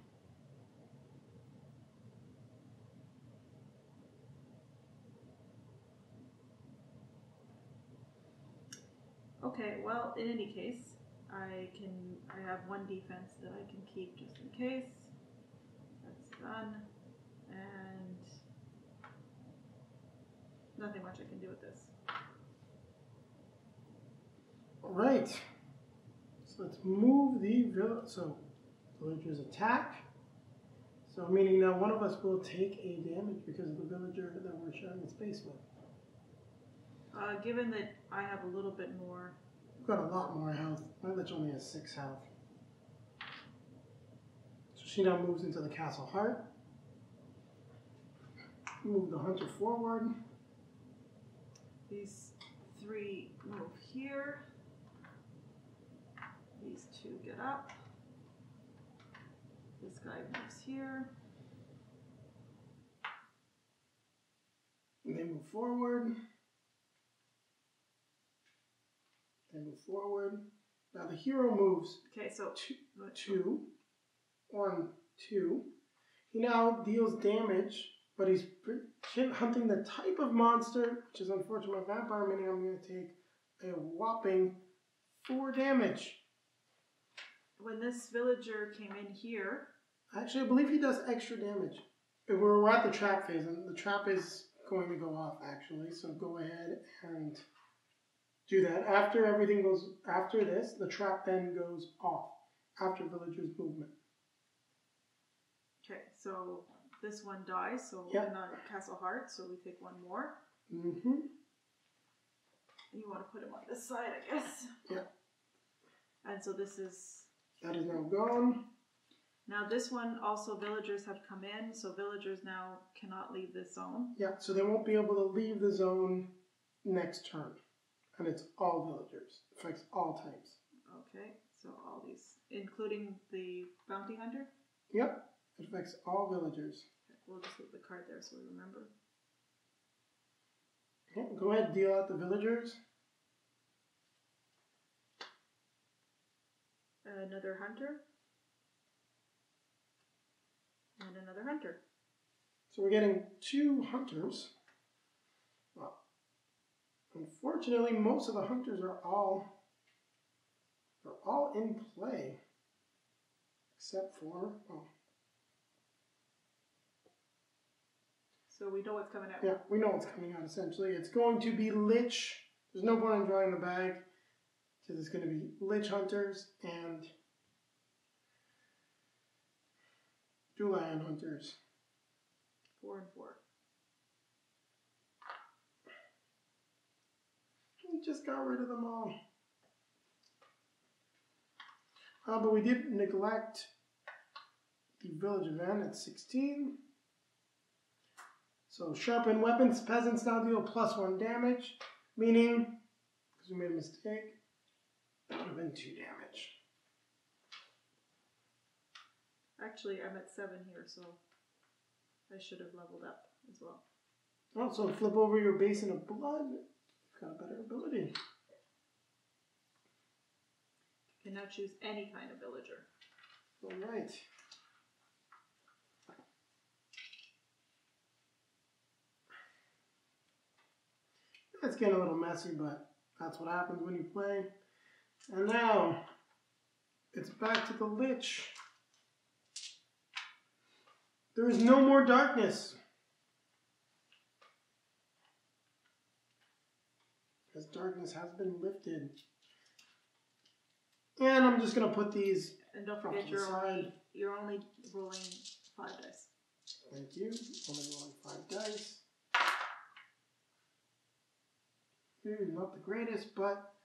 Okay, well, in any case, I have one defense that I can keep just in case. That's done. And nothing much I can do with this. All right. So let's move the village. So villagers attack. So meaning now one of us will take a damage because of the villager that we're sharing the space with. Given that I have a little bit more... We've got a lot more health. My village only has 6 health. So she now moves into the castle heart. Move the hunter forward. These 3 move here. These 2 get up. This guy moves here. And they move forward. They move forward. Now the hero moves. Okay, so 2. 1, 2. He now deals damage, but he's hunting the type of monster, which is unfortunately a vampire, meaning I'm going to take a whopping 4 damage. When this villager came in here... Actually, I believe he does extra damage. We're at the trap phase, and the trap is going to go off, actually. So go ahead and do that. After everything goes, after this, the trap then goes off, after villager's movement. Okay, so this one dies, so yep. we're not at Castle Heart, so we take one more. Mm-hmm. You want to put him on this side, I guess. Yeah. And so this is... That is now gone. Now this one, also villagers have come in, so villagers now cannot leave this zone. Yeah, so they won't be able to leave the zone next turn. And it's all villagers. Affects all types. Okay, so all these, including the bounty hunter? Yep, it affects all villagers. Okay, we'll just leave the card there so we remember. Okay, go ahead and deal out the villagers. Another hunter. And another hunter. So we're getting 2 hunters. Well, unfortunately, most of the hunters are all in play, except for So we know what's coming out. Yeah, we know what's coming out. Essentially, it's going to be Lich. There's no point in drawing the bag because it's going to be Lich hunters and Dulan hunters. 4 and 4. We just got rid of them all. But we did neglect the village event at 16. So sharpened weapons, peasants now deal +1 damage, meaning, because we made a mistake, that would have been 2 damage. Actually, I'm at 7 here, so I should have leveled up as well. Also, flip over your basin of blood. You've got a better ability. You can now choose any kind of villager. All right. It's getting a little messy, but that's what happens when you play. And now, it's back to the Lich. There is no more darkness. Because darkness has been lifted. And I'm just going to put these. And don't forget, you're only rolling 5 dice. Thank you. Only rolling 5 dice. Not the greatest, but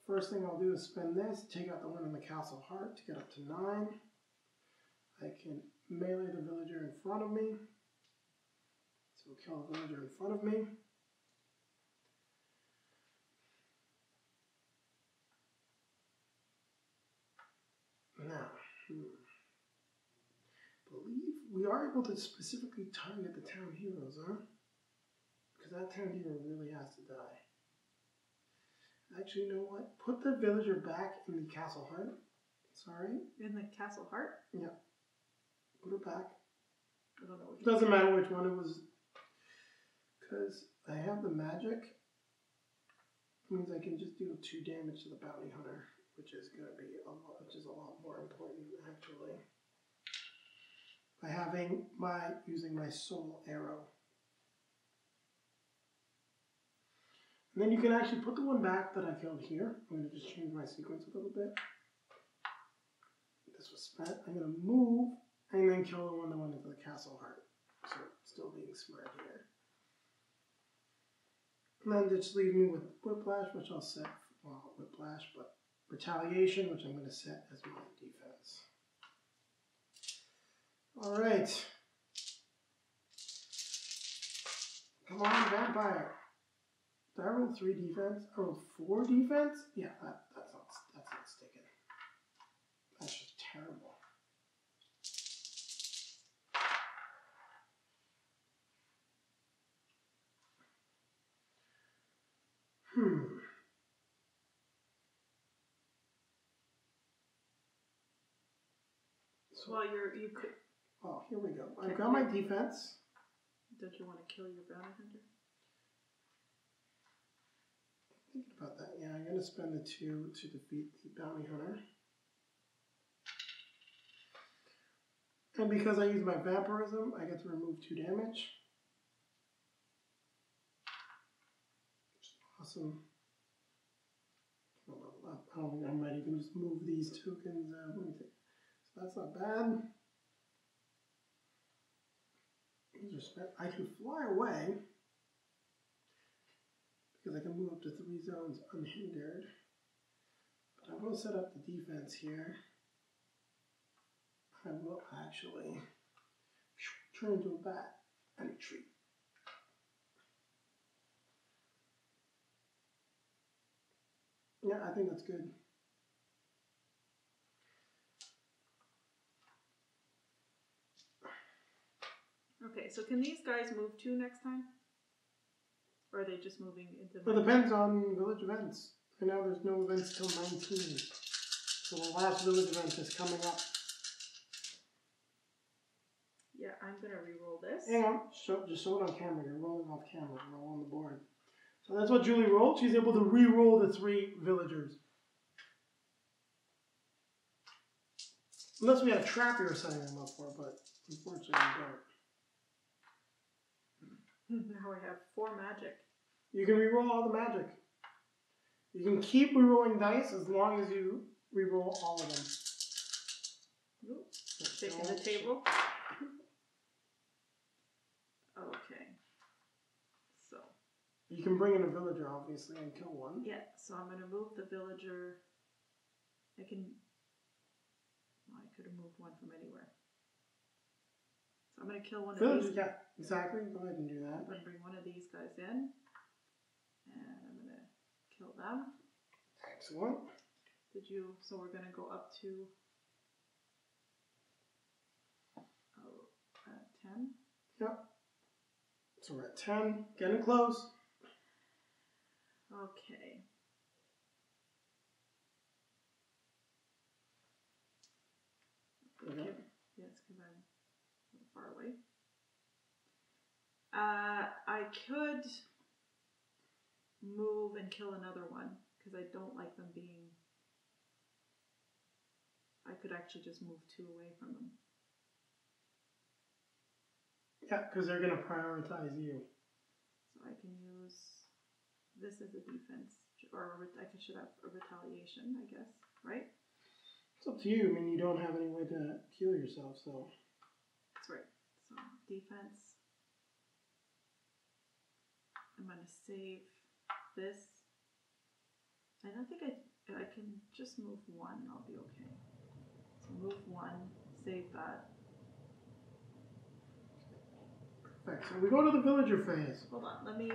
first thing I'll do is spend this, take out the one in the Castle Heart to get up to 9. I can melee the villager in front of me. So we'll kill the villager in front of me. Now, believe we are able to specifically target the town heroes, huh? Because that town hero really has to die. Actually, you know what? Put the villager back in the castle heart. Sorry. In the castle heart? Yeah. Put it back. I don't know which Doesn't matter which one it was. Because I have the magic. It means I can just deal 2 damage to the bounty hunter, which is going to be a lot more important actually. By using my soul arrow. And then you can actually put the one back that I killed here. I'm going to just change my sequence a little bit. This was spent. I'm going to move and then kill the one that went into the castle heart. So still being smart here. And then just leave me with whiplash, which I'll set, well, whiplash, but retaliation, which I'm going to set as my defense. All right. Come on, vampire. Did I roll 3 defense? I rolled 4 defense? Yeah, that's not sticking. That's just terrible. So, well, you could. Oh, here we go. I've got my defense. Don't you want to kill your bounty hunter? Thinking about that, yeah, I'm going to spend the 2 to defeat the bounty hunter. And because I use my vampirism, I get to remove 2 damage. Which is awesome. I'll level up. I don't think I might even just move these tokens out. Let me think. So that's not bad. These are spent. I can fly away. Because I can move up to 3 zones unhindered. But I will set up the defense here. I will actually turn into a bat and retreat. Yeah, I think that's good. Okay, so can these guys move 2 next time? Or are they just moving into... Well, it depends on village events. Right now there's no events till 19. So the last village event is coming up. Yeah, I'm going to re-roll this. Hang on, just show it on camera. You're rolling off camera. Roll on the board. So that's what Julie rolled. She's able to re-roll the 3 villagers. Unless we had a trap you were setting them up for, but unfortunately we don't. Now I have 4 magic. You can re-roll all the magic. You can keep re-rolling dice as long as you re-roll all of them. Ooh, taking the table. Okay. So. You can bring in a villager, obviously, and kill one. Yeah, so I'm going to move the villager. I could have moved one from anywhere. So I'm going to kill one of these. Yeah, exactly. Go ahead and do that. I'm going to bring one of these guys in. And I'm going to kill them. Excellent. So we're going to go up to 10. Yep. So we're at 10. Getting close. Okay. Okay. Yes, because I'm a little far away. I could move and kill another one because I don't like them being. I could actually just move 2 away from them. Yeah, because they're going to prioritize you. So I can use this as a defense, or I should have a retaliation, I guess, right? It's up to you. I mean, you don't have any way to heal yourself, so. That's right. So defense. I'm going to save this. I don't think I can just move 1 and I'll be okay. So move 1, save that. Perfect. So we go to the villager phase. Hold on, let me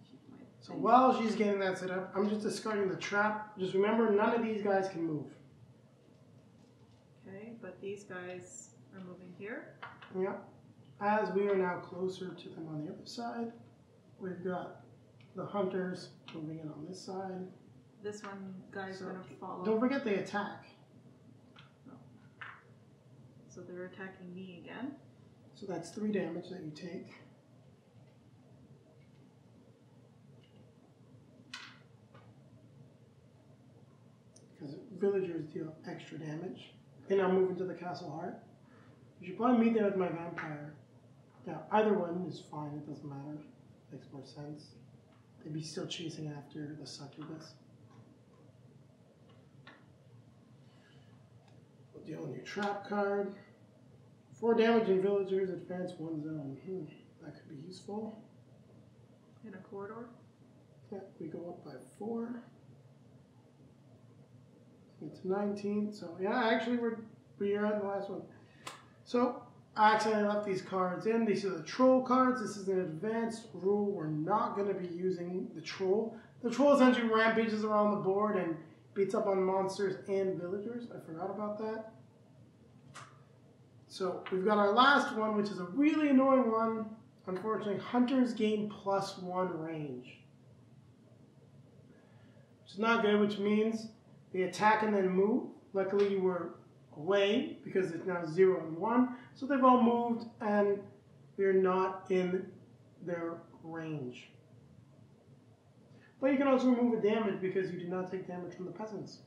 keep my So while she's getting that set up, I'm just discarding the trap. Just remember, none of these guys can move. Okay, but these guys are moving here. Yeah. As we are now closer to them on the other side, we've got the hunters moving in on this side. This one guy's So, gonna follow. don't forget they attack. So they're attacking me again. So that's 3 damage that you take. Because villagers deal extra damage. And I'm moving to the castle heart. You should probably meet there with my vampire. Yeah, either one is fine, it doesn't matter. Makes more sense. They'd be still chasing after the succubus. We'll deal a new trap card. 4 damage in villagers, advance 1 zone. That could be useful. In a corridor? Yeah, we go up by 4. It's 19, so yeah, actually we are at the last one. So I accidentally left these cards in. These are the troll cards. This is an advanced rule. We're not going to be using the troll. The troll essentially rampages around the board and beats up on monsters and villagers. I forgot about that. So we've got our last one, which is a really annoying one. Unfortunately, hunters gain +1 range. Which is not good, which means they attack and then move. Luckily you were away because it's now 0 and 1. So they've all moved and we're not in their range. But you can also remove the damage because you do not take damage from the peasants.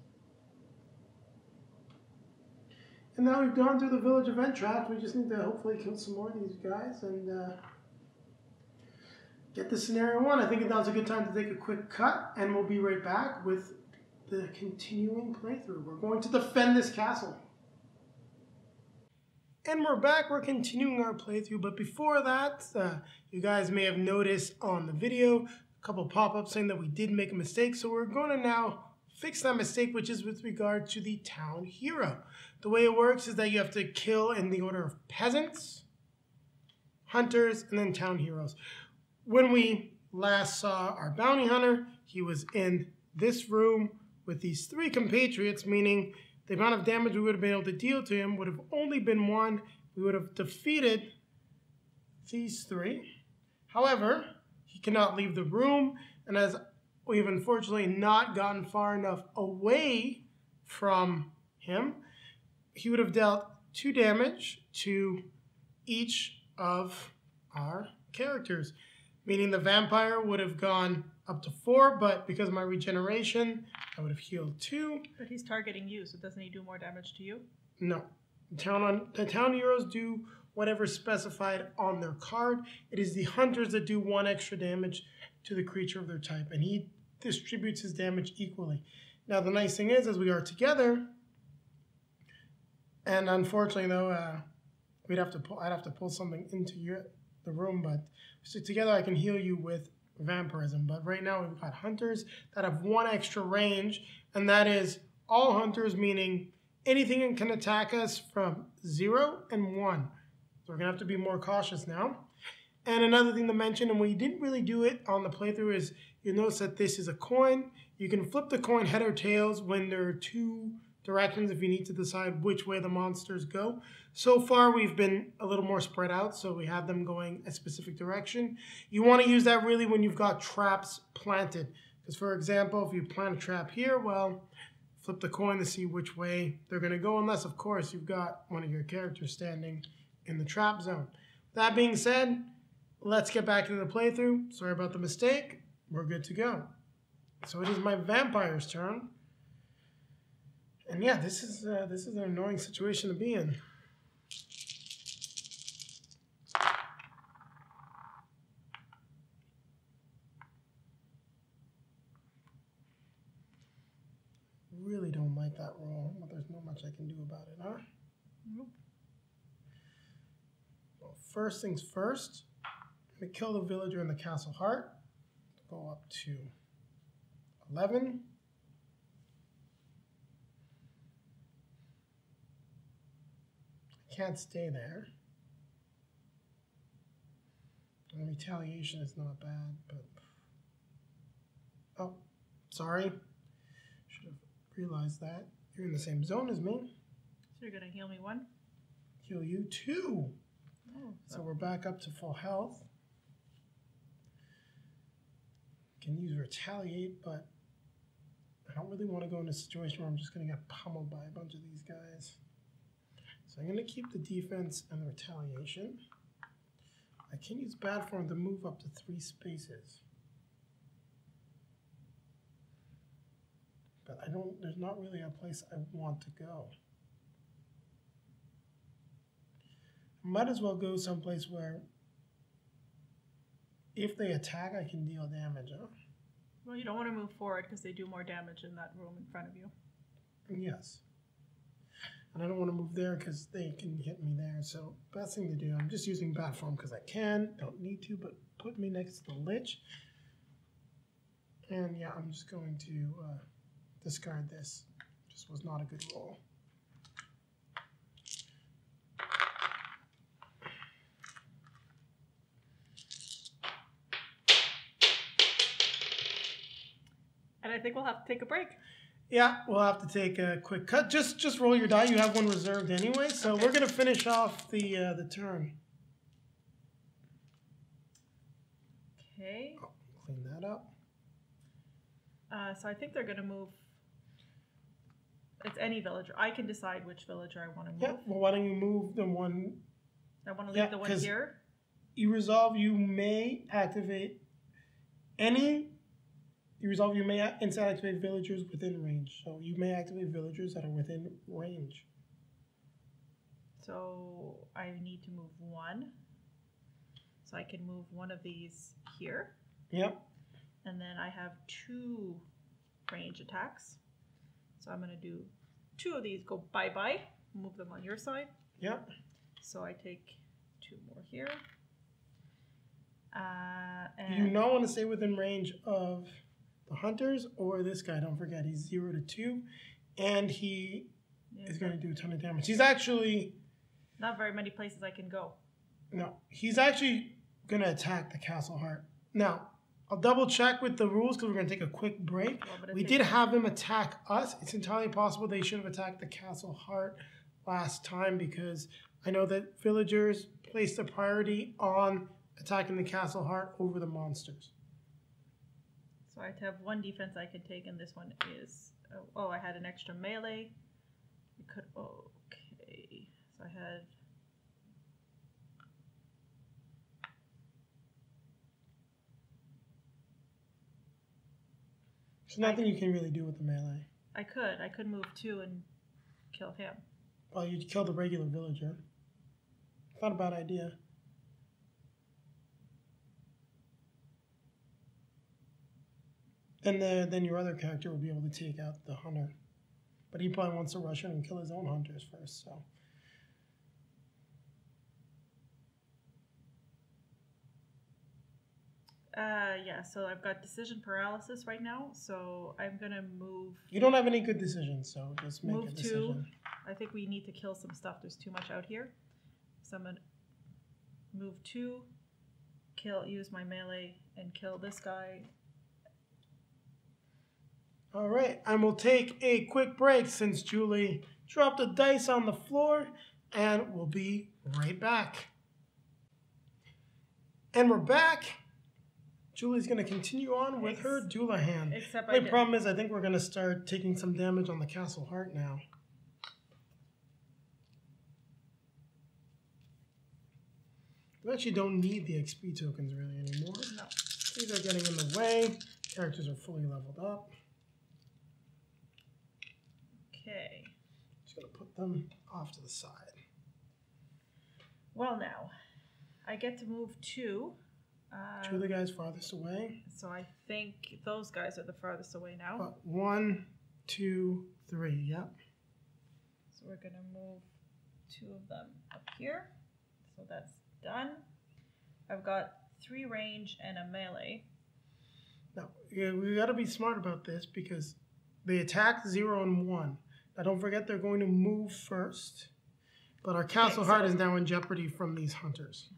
And now we've gone through the village event draft. We just need to hopefully kill some more of these guys and get the scenario 1. I think now's a good time to take a quick cut and we'll be right back with the continuing playthrough. We're going to defend this castle. And we're back. We're continuing our playthrough, but before that, you guys may have noticed on the video a couple pop-ups saying that we did make a mistake, so we're going to now fix that mistake, which is with regard to the town hero. The way it works is that you have to kill in the order of peasants, hunters, and then town heroes. When we last saw our bounty hunter, he was in this room with these 3 compatriots, meaning the amount of damage we would have been able to deal to him would have only been 1. We would have defeated these 3. However, he cannot leave the room, and as we've unfortunately not gotten far enough away from him, he would have dealt 2 damage to each of our characters, meaning the vampire would have gone up to 4, but because of my regeneration, I would have healed 2. But he's targeting you, so doesn't he do more damage to you? No. The town heroes do whatever's specified on their card. It is the hunters that do 1 extra damage to the creature of their type, and he distributes his damage equally. Now, the nice thing is, as we are together, and unfortunately, though, I'd have to pull something into the room, but so together I can heal you with vampirism. But right now we've got hunters that have 1 extra range, and that is all hunters, meaning anything that can attack us from 0 and 1. So we're gonna have to be more cautious now. And another thing to mention, and we didn't really do it on the playthrough, is you'll notice that this is a coin. You can flip the coin head or tails when there are 2 directions if you need to decide which way the monsters go. So far we've been a little more spread out, so we have them going a specific direction. You want to use that really when you've got traps planted. Because for example, if you plant a trap here, well, flip the coin to see which way they're going to go, unless of course you've got one of your characters standing in the trap zone. That being said, let's get back into the playthrough. Sorry about the mistake. We're good to go. So it is my vampire's turn. And yeah, this is an annoying situation to be in. Really don't like that roll, but there's not much I can do about it, huh? Nope. Well, first things first, I'm going to kill the villager in the castle heart. Go up to 11. Can't stay there. And retaliation is not bad, but... Oh, sorry. Should have realized that. You're in the same zone as me. So you're going to heal me 1? Heal you 2. Oh, So we're back up to full health. Can use retaliate, but I don't really want to go in a situation where I'm just going to get pummeled by a bunch of these guys. So I'm going to keep the defense and the retaliation. I can use bad form to move up to 3 spaces. But there's not really a place I want to go. I might as well go someplace where if they attack, I can deal damage. Huh? Well, you don't want to move forward because they do more damage in that room in front of you. Yes. And I don't want to move there because they can hit me there. So best thing to do, I'm just using bad form because I can. Don't need to, but put me next to the Lich. And yeah, I'm just going to discard this. Just was not a good roll. And I think we'll have to take a break. Yeah, we'll have to take a quick cut. Just roll your die. You have one reserved anyway, so okay. We're going to finish off the turn. Okay. Oh, clean that up. So I think they're going to move. It's any villager. I can decide which villager I want to move. Yeah, well, why don't you move the one? I want to leave the one here. You resolve, you may activate any. You resolve, you may instant activate villagers within range. So you may activate villagers that are within range. So I need to move 1. So I can move one of these here. Yep. And then I have 2 range attacks. So I'm going to do 2 of these, go bye-bye, move them on your side. Yep. So I take 2 more here. And You not want to stay within range of the hunters or this guy. Don't forget, he's 0 to 2. And he is going to do a ton of damage. He's actually... Not very many places I can go. No, he's actually going to attack the Castle Heart. Now, I'll double check with the rules because we're going to take a quick break. We did have him attack us. It's entirely possible they should have attacked the Castle Heart last time because I know that villagers placed a priority on attacking the Castle Heart over the monsters. So I have 1 defense I can take, and this one is... Oh, I had an extra melee. We could... Okay. So I had... There's nothing you can really do with the melee. I could move 2 and kill him. Well, you'd kill the regular villager. It's not a bad idea. And then your other character will be able to take out the hunter. But he probably wants to rush in and kill his own hunters first, so... Yeah, so I've got decision paralysis right now, so I'm gonna move... You don't have any good decisions, so just make a decision. Move 2. I think we need to kill some stuff. There's too much out here. So I'm gonna move 2, use my melee, and kill this guy. Alright, and we'll take a quick break since Julie dropped a dice on the floor, and we'll be right back. And we're back. Julie's going to continue on with her Dullahan. Except the problem is I think we're going to start taking some damage on the Castle Heart now. We actually don't need the XP tokens really anymore. No. These are getting in the way. Characters are fully leveled up. Okay. Just going to put them off to the side. Well now, I get to move 2. 2 of the guys farthest away. So I think those guys are the farthest away now. 1, 2, 3, yep. So we're going to move 2 of them up here. So that's done. I've got 3 range and a melee. Now, we got to be smart about this because they attack 0 and 1. Now don't forget they're going to move first. But our Castle Heart is now in jeopardy from these hunters.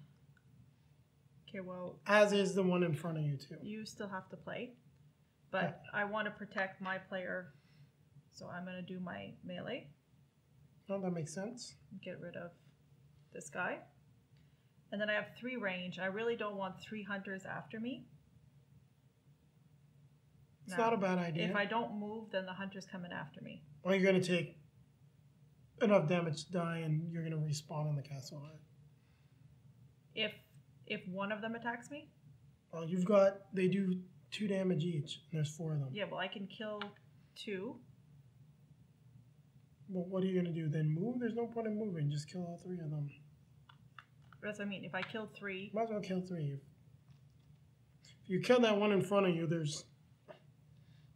Okay, well, As is the one in front of you too. you still have to play, but I want to protect my player, so I'm going to do my melee. Oh, that makes sense. Get rid of this guy. And then I have 3 range. I really don't want 3 hunters after me. It's not a bad idea. If I don't move, then the hunter's coming after me. Or you're going to take enough damage to die and you're going to respawn in the castle heart. If one of them attacks me? Well, they do 2 damage each, and there's 4 of them. Yeah, well, I can kill 2. Well, what are you going to do? Then move? There's no point in moving. Just kill all 3 of them. That's what I mean. If I kill 3... Might as well kill 3. If you kill that one in front of you, there's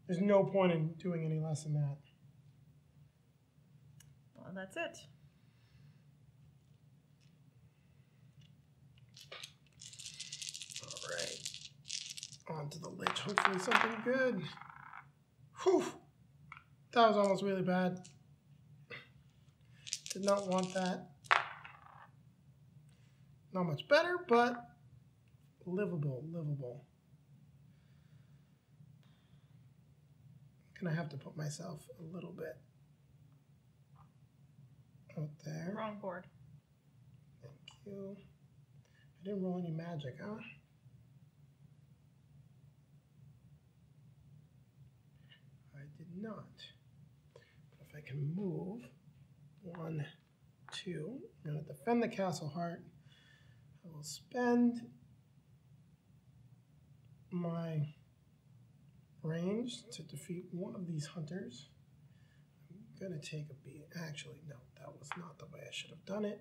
no point in doing any less than that. Well, that's it. On to the lich. Hopefully something good. Whew. That was almost really bad. Did not want that. Not much better, but livable. Gonna have to put myself a little bit out there. Wrong board. Thank you. I didn't roll any magic, huh? I did not. But if I can move 1, 2, I'm going to defend the castle heart. I will spend my range to defeat one of these hunters. I'm going to take a beat. Actually, no, that was not the way I should have done it.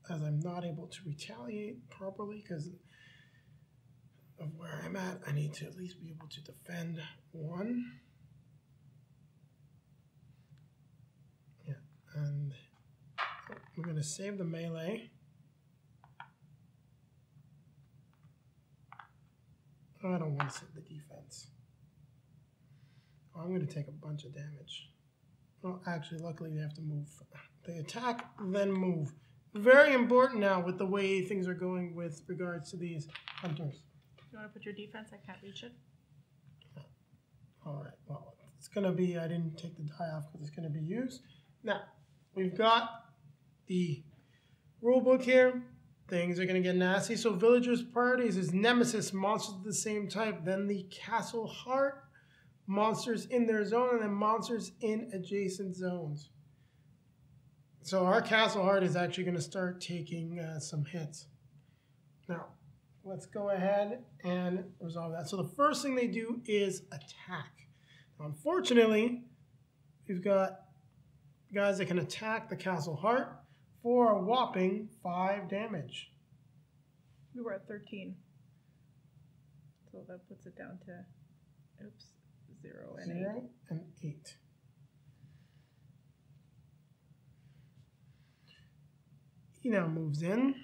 As I'm not able to retaliate properly because of where I'm at, I need to at least be able to defend 1. Yeah, and we're going to save the melee. I don't want to save the defense. I'm going to take a bunch of damage. Well, actually, luckily they have to move. They attack, then move. Very important now with the way things are going with regards to these hunters. You want to put your defense? I can't reach it. All right, well, it's going to be, I didn't take the die off because it's going to be used. Now, we've got the rule book here. Things are going to get nasty. So villagers' priorities is nemesis, monsters of the same type, then the castle heart, monsters in their zone, and then monsters in adjacent zones. So our castle heart is actually going to start taking some hits. Now, let's go ahead and resolve that. So the first thing they do is attack. Now, unfortunately, we've got guys that can attack the castle heart for a whopping 5 damage. We were at 13. So that puts it down to, 0 and 8. 0 and 8. He now moves in.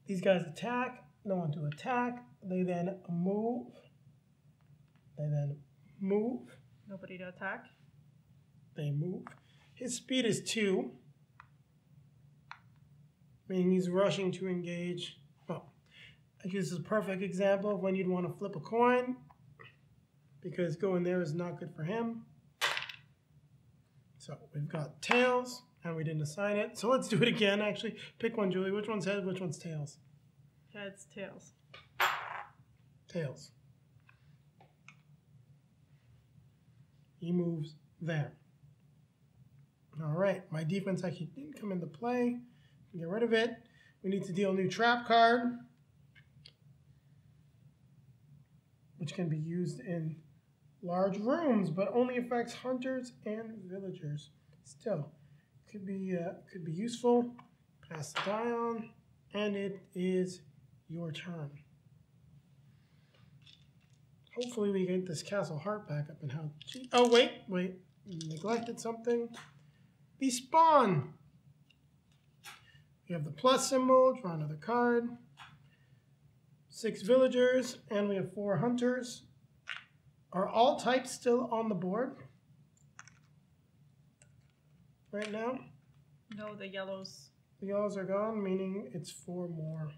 These guys attack. No one to attack. They then move. They then move. Nobody to attack. They move. His speed is 2. Meaning he's rushing to engage. Well, I guess this is a perfect example of when you'd want to flip a coin, because going there is not good for him. So we've got tails, and we didn't assign it. So let's do it again, actually. Pick one, Julie. Which one's head, which one's tails? Heads, tails. Tails. He moves there. All right, my defense actually didn't come into play. Get rid of it. We need to deal a new trap card, which can be used in large rooms, but only affects hunters and villagers. Still, could be useful. Pass the die on, and it is your turn. Hopefully we get this castle heart back up and how. Oh wait, neglected something. The spawn. We have the plus symbol, draw another card, 6 villagers, and we have 4 hunters. Are all types still on the board right now? No, the yellows. The yellows are gone, meaning it's 4 more.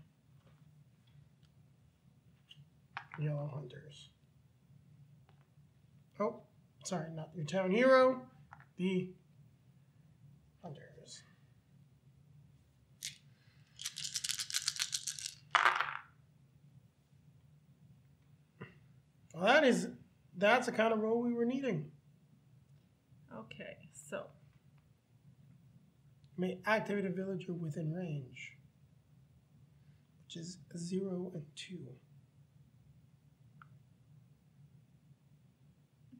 yellow hunters. Oh, sorry, not your town hero, the hunters. Well, that's the kind of role we were needing. Okay, so May activate a villager within range, which is 0 and 2.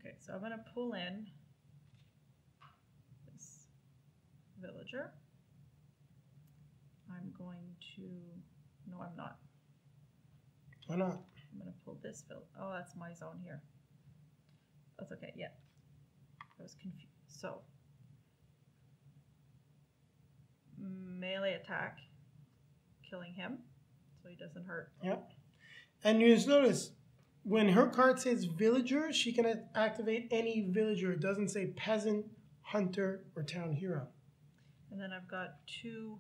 okay, so I'm gonna pull in this villager. I'm going to, no, I'm not. Why not? I'm gonna pull this oh, that's my zone here. That's okay, yeah. I was confused. So, melee attack, killing him, so he doesn't hurt. Yep. And you just notice, when her card says villager, she can activate any villager. It doesn't say peasant, hunter, or town hero. And then I've got 2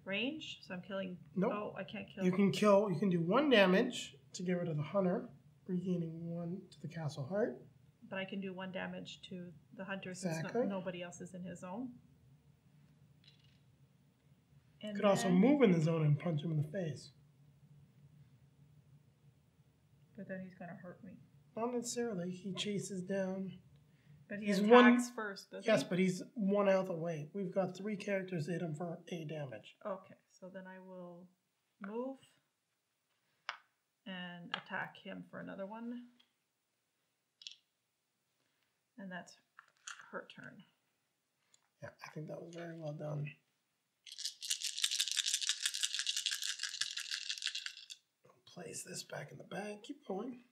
range, so I'm killing. Nope. Oh, I can't kill. You can do 1 damage to get rid of the hunter, regaining 1 to the castle heart. But I can do 1 damage to the hunter since Exactly. nobody else is in his zone. And Could also move in the zone and punch him in the face. But then he's gonna hurt me. Not necessarily. He chases down. But he He's attacks first, doesn't Yes, he? but he's 1 health away. We've got 3 characters that hit him for 8 damage. Okay, so then I will move and attack him for another 1. And that's her turn. Yeah, I think that was very well done. Place this back in the bag. Keep going.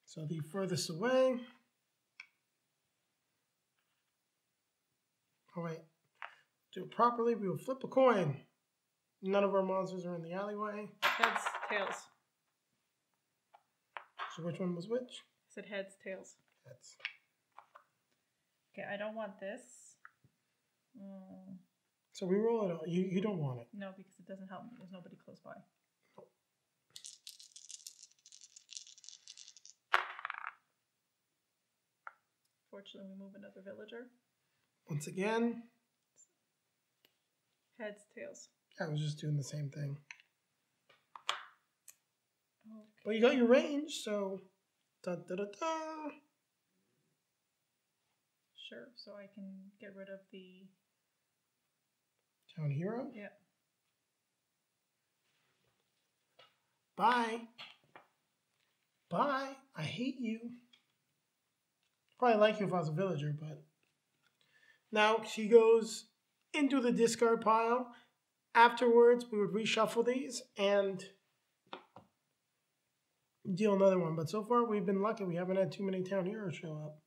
So the furthest away. Oh wait. Do it properly. We will flip a coin. None of our monsters are in the alleyway. Heads, tails. So which one was which? I said heads, tails. Heads. Okay, I don't want this. So we roll it out. You don't want it. No, because it doesn't help me. There's nobody close by. Fortunately, we move another villager. Once again, Heads, tails. I was just doing the same thing. Okay. But you got your range, so da da da da. Sure, so I can get rid of the... Town hero. Yeah. Bye. Bye. I hate you. Probably like you if I was a villager, but now she goes into the discard pile. Afterwards, we would reshuffle these and deal another one. But so far, we've been lucky. We haven't had too many town heroes show up.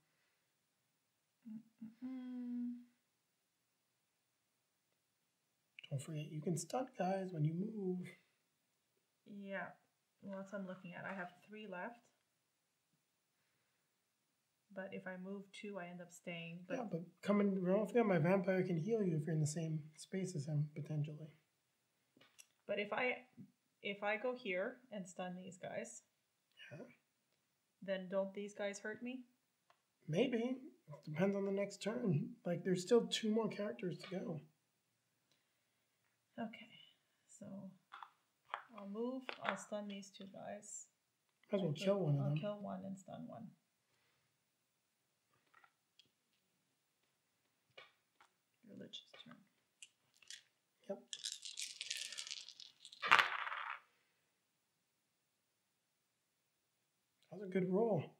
Don't forget, you can stun guys when you move. Yeah, well, that's what I'm looking at. I have 3 left. But if I move 2, I end up staying. But Yeah, but don't forget, my vampire can heal you if you're in the same space as him, potentially. But if I go here and stun these guys, Yeah. then don't these guys hurt me? Maybe. It depends on the next turn. Like, there's still 2 more characters to go. Okay, so I'll move. I'll stun these 2 guys. Might as well kill one of them. I'll kill 1 and stun 1. Your Lich's turn. Yep. That was a good roll.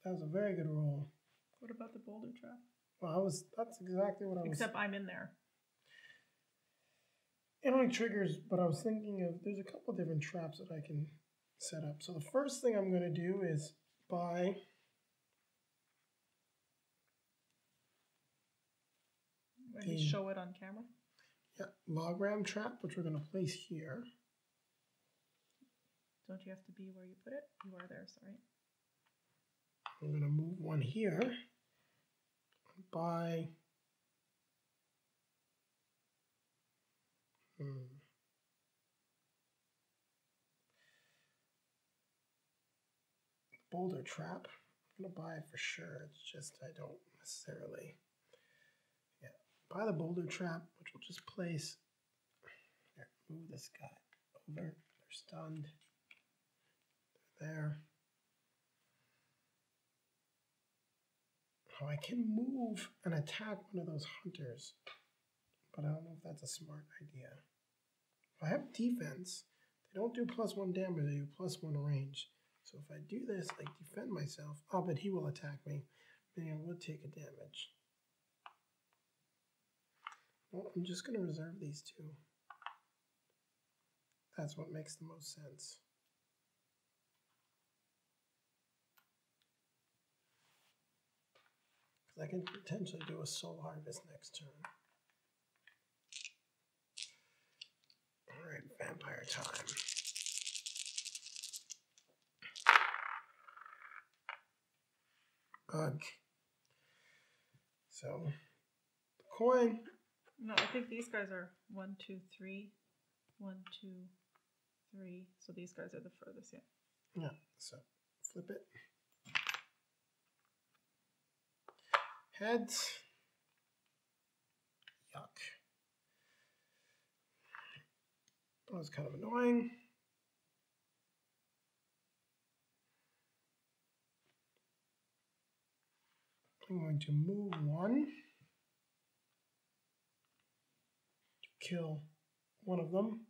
That was a very good roll. What about the boulder trap? Well, that's exactly what I was... Except I'm in there. It only triggers, but I was thinking of, there's a couple different traps that I can set up. So the first thing I'm going to do is buy... Let me show it on camera. Yeah, Logram trap, which we're going to place here. Don't you have to be where you put it? You are there, sorry. I'm going to move one here by boulder trap. I'm going to buy it for sure. It's just I don't necessarily. Yeah, buy the boulder trap, which will just place. Here, move this guy over. They're stunned. There. Oh, I can move and attack one of those hunters, but I don't know if that's a smart idea. If I have defense, they don't do +1 damage, they do +1 range. So if I do this, I defend myself. Oh, but he will attack me. Meaning I would take a damage. Well, I'm just going to reserve these two. That's what makes the most sense. Because I can potentially do a soul harvest next turn. Alright, vampire time. Good. So, the coin. No, I think these guys are 1, 2, 3. 1, 2, 3. So these guys are the furthest, yeah. Yeah, so flip it. Heads. Yuck. That was kind of annoying. I'm going to move one to kill one of them.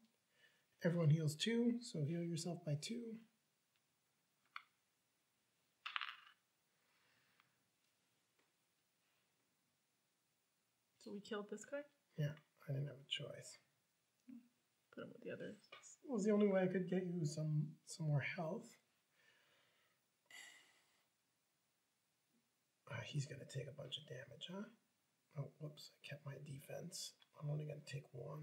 Everyone heals 2, so heal yourself by 2. So we killed this guy? Yeah, I didn't have a choice. Put him with the others. It was the only way I could get you some more health. He's going to take a bunch of damage, huh? Oh, whoops, I kept my defense. I'm only going to take 1.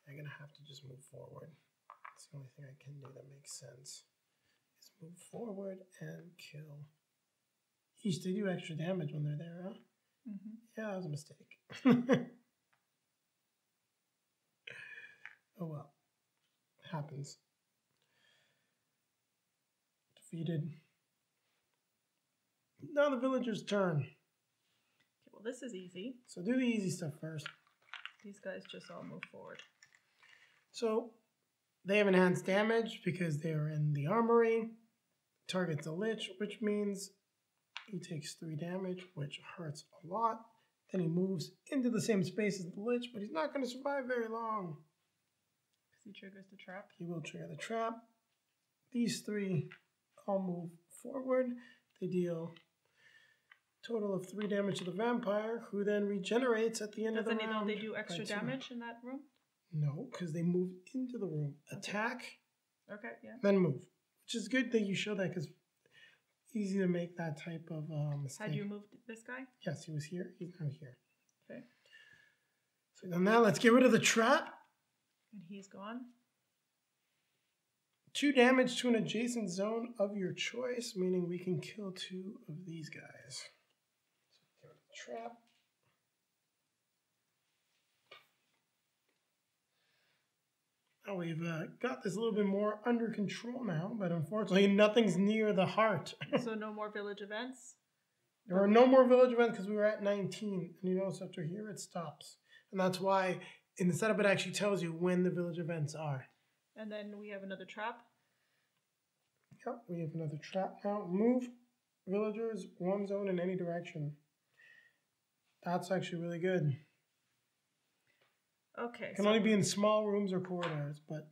I'm going to have to just move forward. That's the only thing I can do that makes sense. Is move forward and kill. Each, they do extra damage when they're there, huh? Mm-hmm. Yeah, that was a mistake. Oh well. Happens. Defeated. Now the villager's turn. Okay, well this is easy. So do the easy stuff first. These guys just all move forward. So they have enhanced damage because they are in the armory. Targets a lich, which means he takes 3 damage, which hurts a lot. Then he moves into the same space as the lich, but he's not going to survive very long. Because he triggers the trap. He will trigger the trap. These 3 all move forward. They deal a total of 3 damage to the vampire, who then regenerates at the end of the round. Don't they do extra damage in that room? No, because they move into the room. Attack. Okay, yeah. Then move. Which is good that you show that because easy to make that type of mistake. Had you moved this guy? Yes, he was here. He's now here. Okay. So then now let's get rid of the trap. And he's gone. 2 damage to an adjacent zone of your choice, meaning we can kill 2 of these guys. So get rid of the trap. Now we've got this a little bit more under control now, but unfortunately nothing's near the heart. So no more village events? There are no more village events because we were at 19. And you notice after here it stops. And that's why in the setup it actually tells you when the village events are. And then we have another trap? Yep, we have another trap now. Move villagers 1 zone in any direction. That's actually really good. Okay. It can only be in small rooms or corridors, but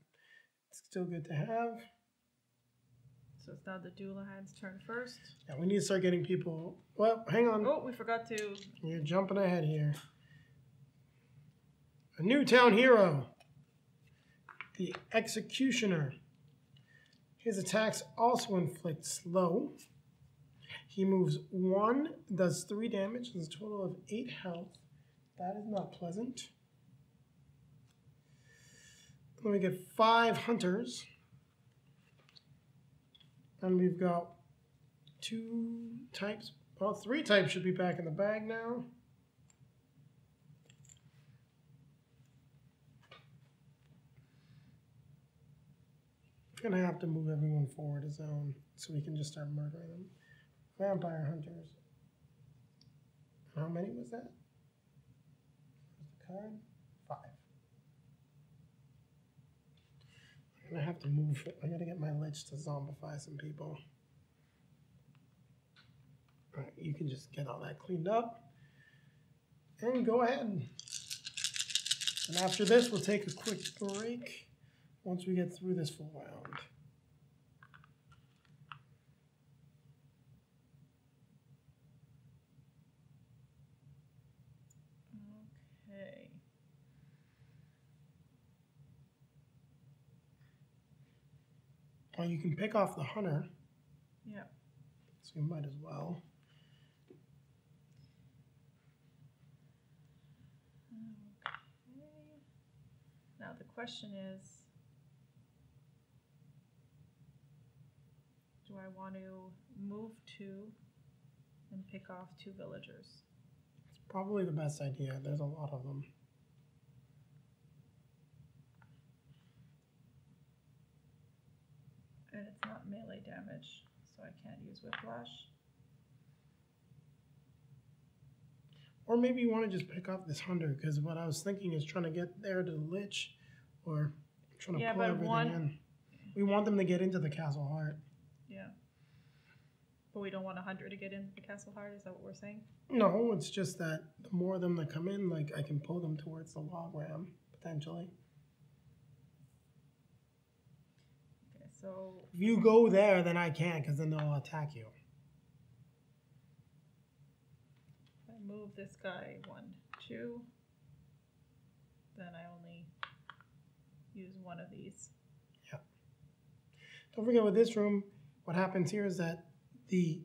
it's still good to have. So it's now the Dullahan's turn first. Yeah, we need to start getting people. Well, hang on. Oh, we forgot to. You're jumping ahead here. A new town hero. The Executioner. His attacks also inflict slow. He moves 1, does 3 damage, and has a total of 8 health. That is not pleasant. Then we get 5 hunters. And we've got 2 types, well, 3 types should be back in the bag now. I'm gonna have to move everyone forward a zone so we can just start murdering them. Vampire hunters. How many was that? Where's the card? 5. I'm gonna have to move. I gotta get my lich to zombify some people. Alright, you can just get all that cleaned up. And go ahead. And after this, we'll take a quick break once we get through this full round. Okay. Well, you can pick off the hunter. Yeah. So you might as well. Okay. Now the question is, do I want to move 2 and pick off 2 villagers? It's probably the best idea. There's a lot of them. And it's not melee damage, so I can't use whiplash. Or maybe you want to just pick off this hunter, because what I was thinking is trying to get there to the lich, or trying to pull everything in. We want them to get into the Castle Heart. Yeah. But we don't want a hunter to get into the Castle Heart, is that what we're saying? No, it's just that the more of them that come in, like, I can pull them towards the log ram, potentially. Okay, so... If you go there, then I can't, because then they'll attack you. If I move this guy 1, 2, then I only use one of these. Yeah. Don't forget with this room, what happens here is that the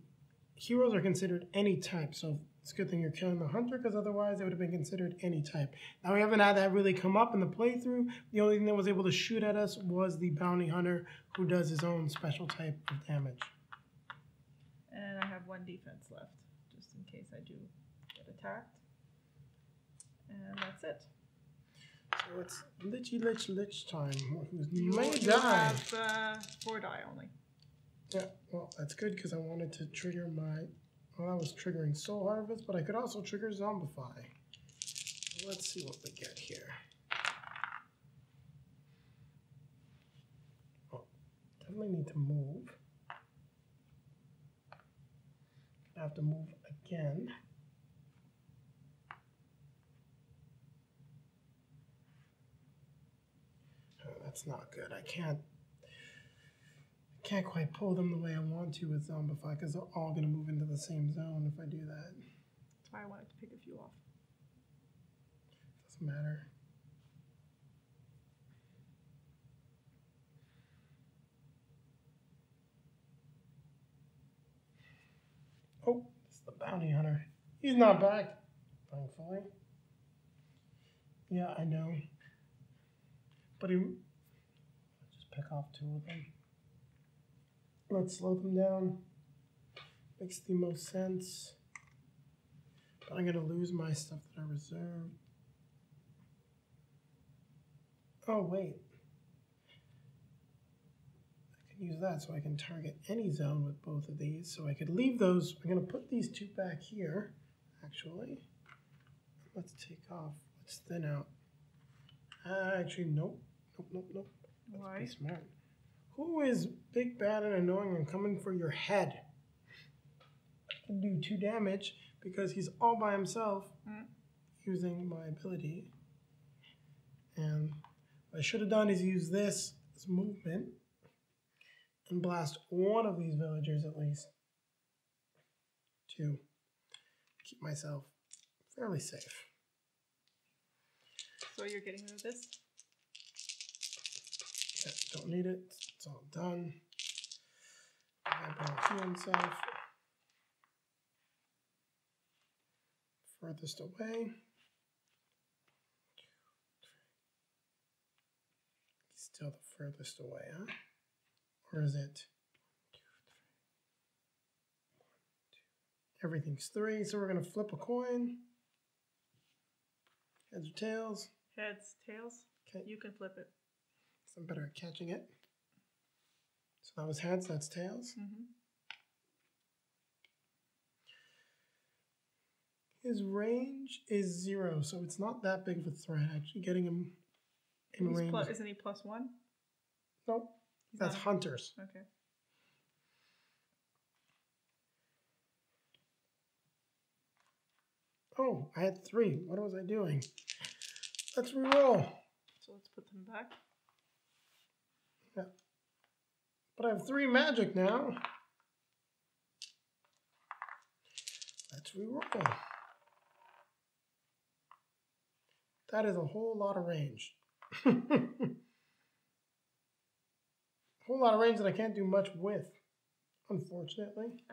heroes are considered any type. So it's a good thing you're killing the hunter, because otherwise they would have been considered any type. Now we haven't had that really come up in the playthrough. The only thing that was able to shoot at us was the bounty hunter, who does his own special type of damage. And I have 1 defense left, just in case I do get attacked. And that's it. So it's lich time. You May have die. 4 die only. Yeah, well, that's good, because I wanted to trigger my... Well, I was triggering Soul Harvest, but I could also trigger Zombify. Let's see what we get here. Oh, definitely need to move. I have to move again. Oh, that's not good. I can't quite pull them the way I want to with Zombify, because they're all going to move into the same zone if I do that. That's why I wanted to pick a few off. Doesn't matter. Oh, it's the bounty hunter. He's not back, thankfully. Yeah, I know. But just pick off 2 of them. Let's slow them down. Makes the most sense. But I'm gonna lose my stuff that I reserved. Oh wait. I can use that so I can target any zone with both of these. So I could leave those. I'm gonna put these 2 back here, actually. Let's take off. Let's thin out. Actually, nope. Nope. Why? Let's be smart. Who is big, bad, and annoying and coming for your head? I can do 2 damage because he's all by himself using my ability. And what I should have done is use this as movement and blast one of these villagers at least to keep myself fairly safe. So you're getting rid of this? Yeah, don't need it. It's all done. Vampire heal himself. Furthest away. He's still the furthest away, huh? Or is it? Everything's 3, so we're going to flip a coin. Heads or tails? Heads, tails. Okay. You can flip it. So I'm better at catching it. So that was heads, that's tails. Mm-hmm. His range is 0, so it's not that big of a threat. Actually, getting him in range. Isn't he +1? Nope, that's hunters. Okay. Oh, I had 3. What was I doing? Let's reroll. So let's put them back. Yeah. But I have 3 magic now. Let's reroll. That is a whole lot of range. A whole lot of range that I can't do much with, unfortunately.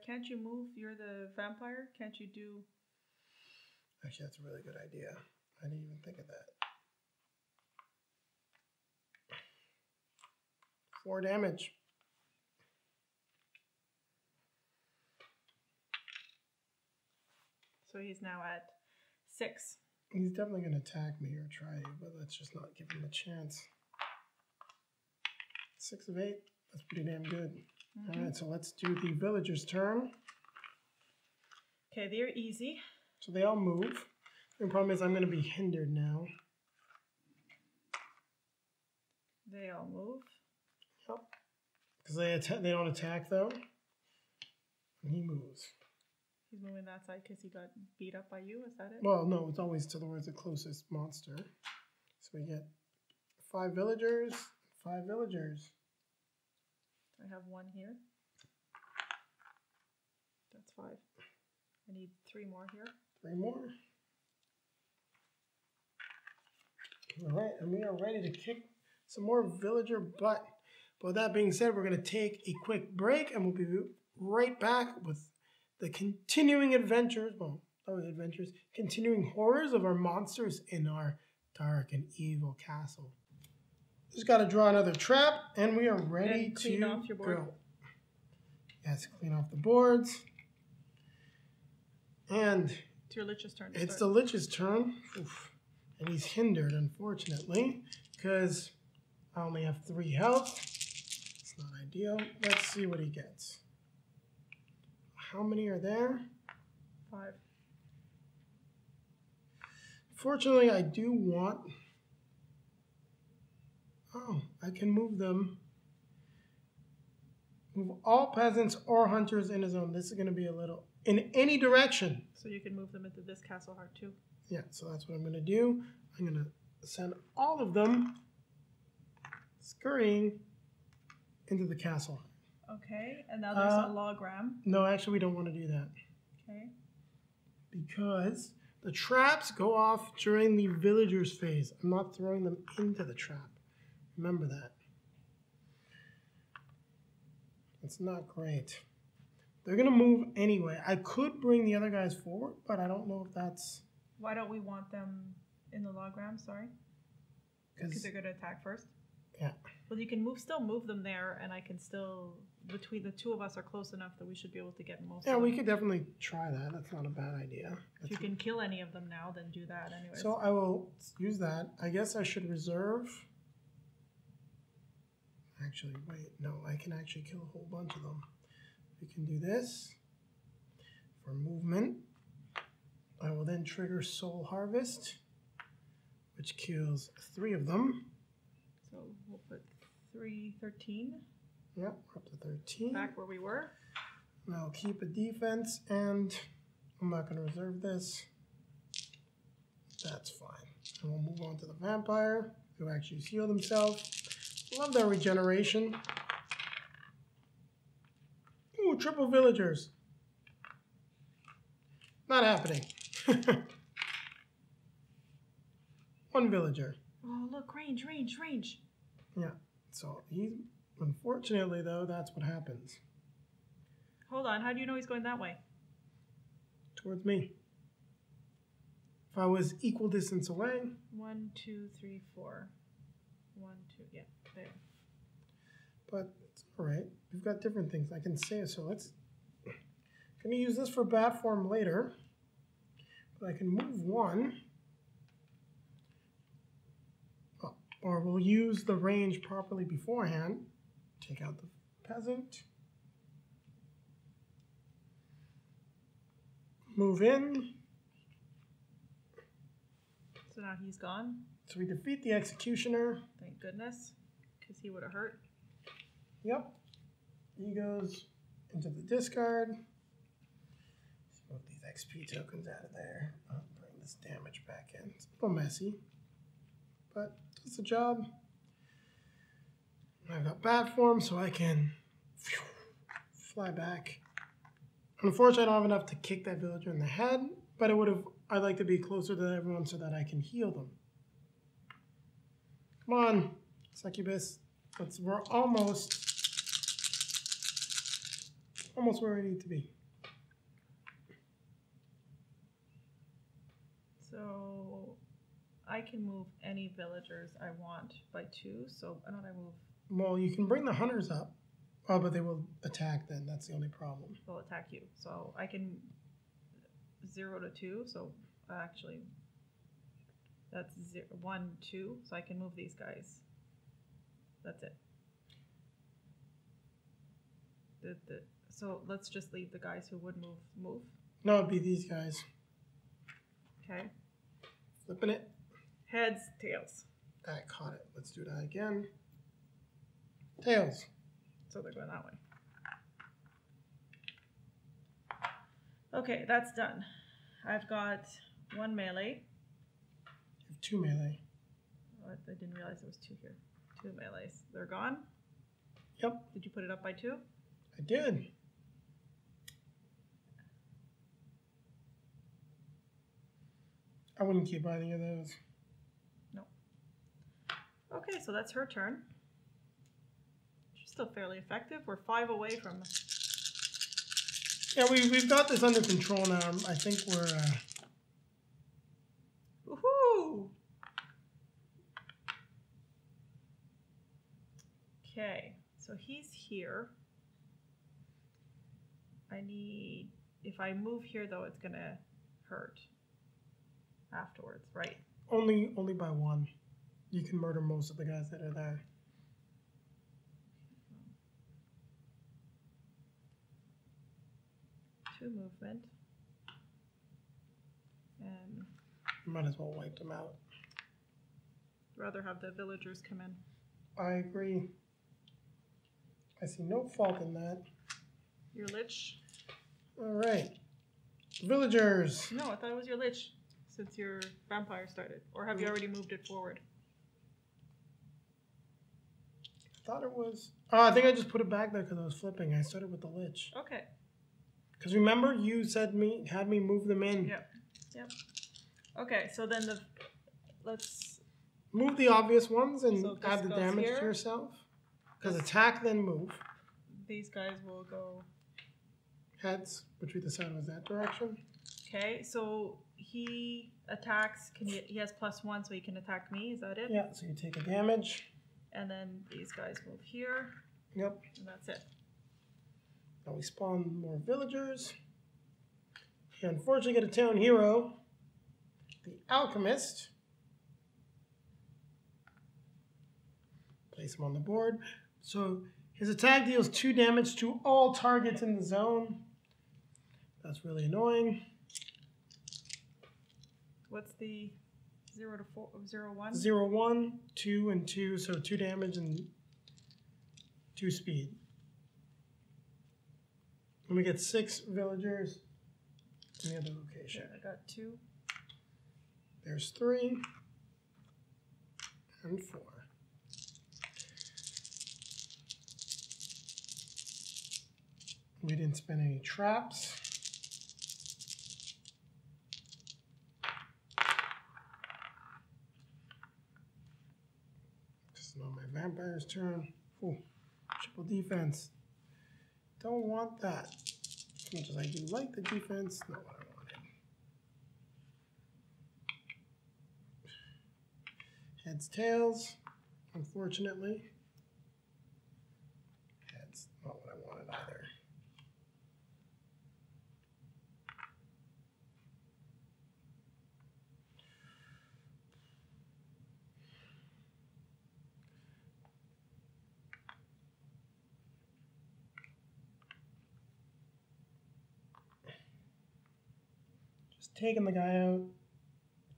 Can't you move? You're the vampire. Can't you do... Actually, that's a really good idea. I didn't even think of that. 4 damage. So he's now at 6. He's definitely going to attack me or try to, but let's just not give him a chance. 6 of 8. That's pretty damn good. Mm-hmm. All right, so let's do the villager's turn. Okay, they're easy. So they all move. The problem is I'm going to be hindered now. They all move. Yep. Because they don't attack, though. And he moves. He's moving that side because he got beat up by you, is that it? Well, no, it's always towards the closest monster. So we get 5 villagers, 5 villagers. I have 1 here. That's 5. I need 3 more here. 3 more. All right, and we are ready to kick some more villager butt. But with that being said, we're going to take a quick break, and we'll be right back with the continuing adventures, well, not really adventures, continuing horrors of our monsters in our dark and evil castle. Just got to draw another trap, and we are ready and clean to off your board. go. Yes, clean off the boards. And it's your Lich's turn. It's the Lich's turn. Oof. And he's hindered, unfortunately, because I only have 3 health. It's not ideal. Let's see what he gets. How many are there? 5. Fortunately, I do want... Oh, I can move them. Move all peasants or hunters in a zone. This is going to be a little... In any direction. So you can move them into this castle heart too. Yeah, so that's what I'm going to do. I'm going to send all of them scurrying into the castle. Okay, and now there's a logram. No, actually, we don't want to do that. Okay. Because the traps go off during the villagers phase. I'm not throwing them into the trap. Remember that. It's not great. They're going to move anyway. I could bring the other guys forward, but I don't know if that's... Why don't we want them in the logram, sorry? Because they're going to attack first? Yeah. Well, you can still move them there, and I can still... Between the 2 of us are close enough that we should be able to get most of them. Yeah, we could definitely try that. That's not a bad idea. If you can kill any of them now, then do that anyways. So I will use that. I guess I should reserve... Actually, wait. No, I can actually kill a whole bunch of them. We can do this for movement. I will then trigger Soul Harvest, which kills 3 of them. So we'll put 13. Yep, we're up to 13. Back where we were. And I'll keep a defense, and I'm not going to reserve this. That's fine. And we'll move on to the vampire, who actually heal themselves. Love their regeneration. Ooh, triple villagers. Not happening. 1 villager. Oh, look, range. Yeah, so he's, unfortunately though, that's what happens. Hold on, how do you know he's going that way? Towards me. If I was equal distance away. 1, 2, 3, 4. 1, 2, yeah, there. But it's all right. We've got different things I can say. So let's going to use this for bat form later, but I can move one. Oh, or we'll use the range properly beforehand. Take out the peasant. Move in. So now he's gone. So we defeat the executioner. Thank goodness, because he would have hurt. Yep. He goes into the discard. Let's move these XP tokens out of there. I'll bring this damage back in. It's a little messy, but does the job. I've got bat form, so I can fly back. Unfortunately, I don't have enough to kick that villager in the head, but I'd like to be closer to everyone so that I can heal them. Come on, Succubus. We're almost where we need to be. So I can move any villagers I want by 2. So why don't I move? Well, you can bring the hunters up. Oh, but they will attack then. That's the only problem. They'll attack you. So I can 0 to 2. So actually, that's 0, 1, 2. So I can move these guys. That's it. So let's just leave the guys who would move. No, it'd be these guys. Okay. Flipping it. Heads, tails. I caught it. Let's do that again. Tails. So they're going that way. Okay, that's done. I've got 1 melee. You have 2 melee. Oh, I didn't realize there was 2 here. 2 melees. They're gone? Yep. Did you put it up by 2? I did. I wouldn't keep either of those. No. Okay, so that's her turn. She's still fairly effective. We're 5 away from... Yeah, we've got this under control now. I think we're... Woohoo! Okay, so he's here. I need... If I move here, though, it's going to hurt afterwards, right? Only by 1. You can murder most of the guys that are there. Two movement. And You might as well wipe them out. rather have the villagers come in. I agree. I see no fault in that. Your lich? All right. Villagers. No, I thought it was your lich since your vampire started. Or have you already moved it forward? I thought it was... Oh, I think I just put it back there because I was flipping. I started with the lich. Okay. Because remember, you said had me move them in. Yep. Yep. Okay, so then let's... Move the obvious ones and So this add the goes damage here. to yourself. Because attack, then move. These guys will go... Heads, which we decided was that direction. Okay, so he attacks, he has +1, so he can attack me, is that it? Yeah, so you take a damage. And then these guys move here, Yep. and that's it. Now we spawn more villagers. You unfortunately get a town hero, the Alchemist. Place him on the board. So his attack deals 2 damage to all targets in the zone. That's really annoying. What's the 0 to 4, 0, 1? 0, 1, 2, and 2. So 2 damage and 2 speed. And we get 6 villagers in the other location. I got 2. There's 3 and 4. We didn't spend any traps. This is not my vampire's turn. Ooh, triple defense. Don't want that. As much as I do like the defense, not what I wanted. Heads, tails, unfortunately. Heads, not what I wanted either. taking the guy out.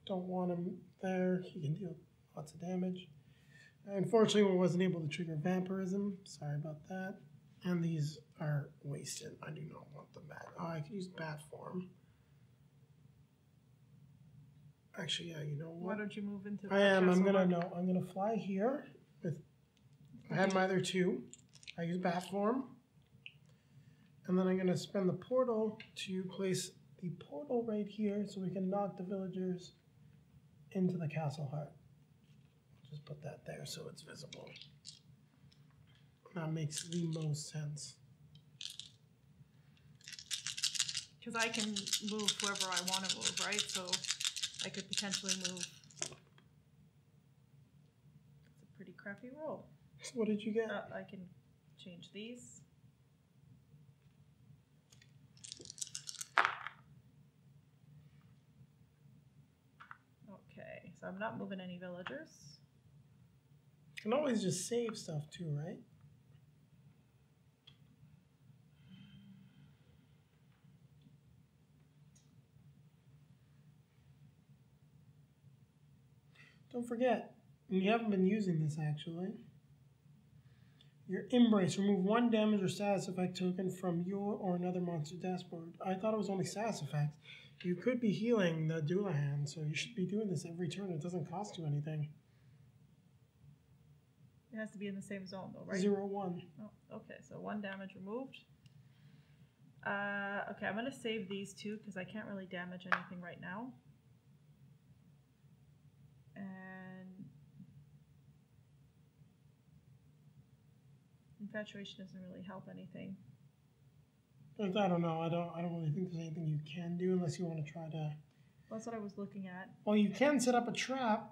Don't want him there. He can deal lots of damage. Unfortunately, we wasn't able to trigger vampirism. Sorry about that. And these are wasted. I do not want the bat. Oh, I could use bat form. Actually, yeah, you know what? Why don't you move into? I am. I'm gonna fly here. I had my other two. I use bat form, and then I'm gonna spend the portal to place the portal right here, so we can knock the villagers into the castle heart. Just put that there so it's visible. That makes the most sense. Because I can move whoever I want to move, right? So I could potentially move. It's a pretty crappy roll. So what did you get? I can change these. Okay, so I'm not moving any villagers. You can always just save stuff too, right? Don't forget, you haven't been using this actually. Your Embrace, remove 1 damage or status effect token from your or another monster's dashboard. I thought it was only status effects. You could be healing the Doulahan, so you should be doing this every turn. It doesn't cost you anything. It has to be in the same zone though, right? 0-1. Oh, okay, so 1 damage removed. Okay, I'm gonna save these two because I can't really damage anything right now. And infatuation doesn't really help anything. I don't know. I don't really think there's anything you can do unless you want to try to. Well, that's what I was looking at. Well, you can set up a trap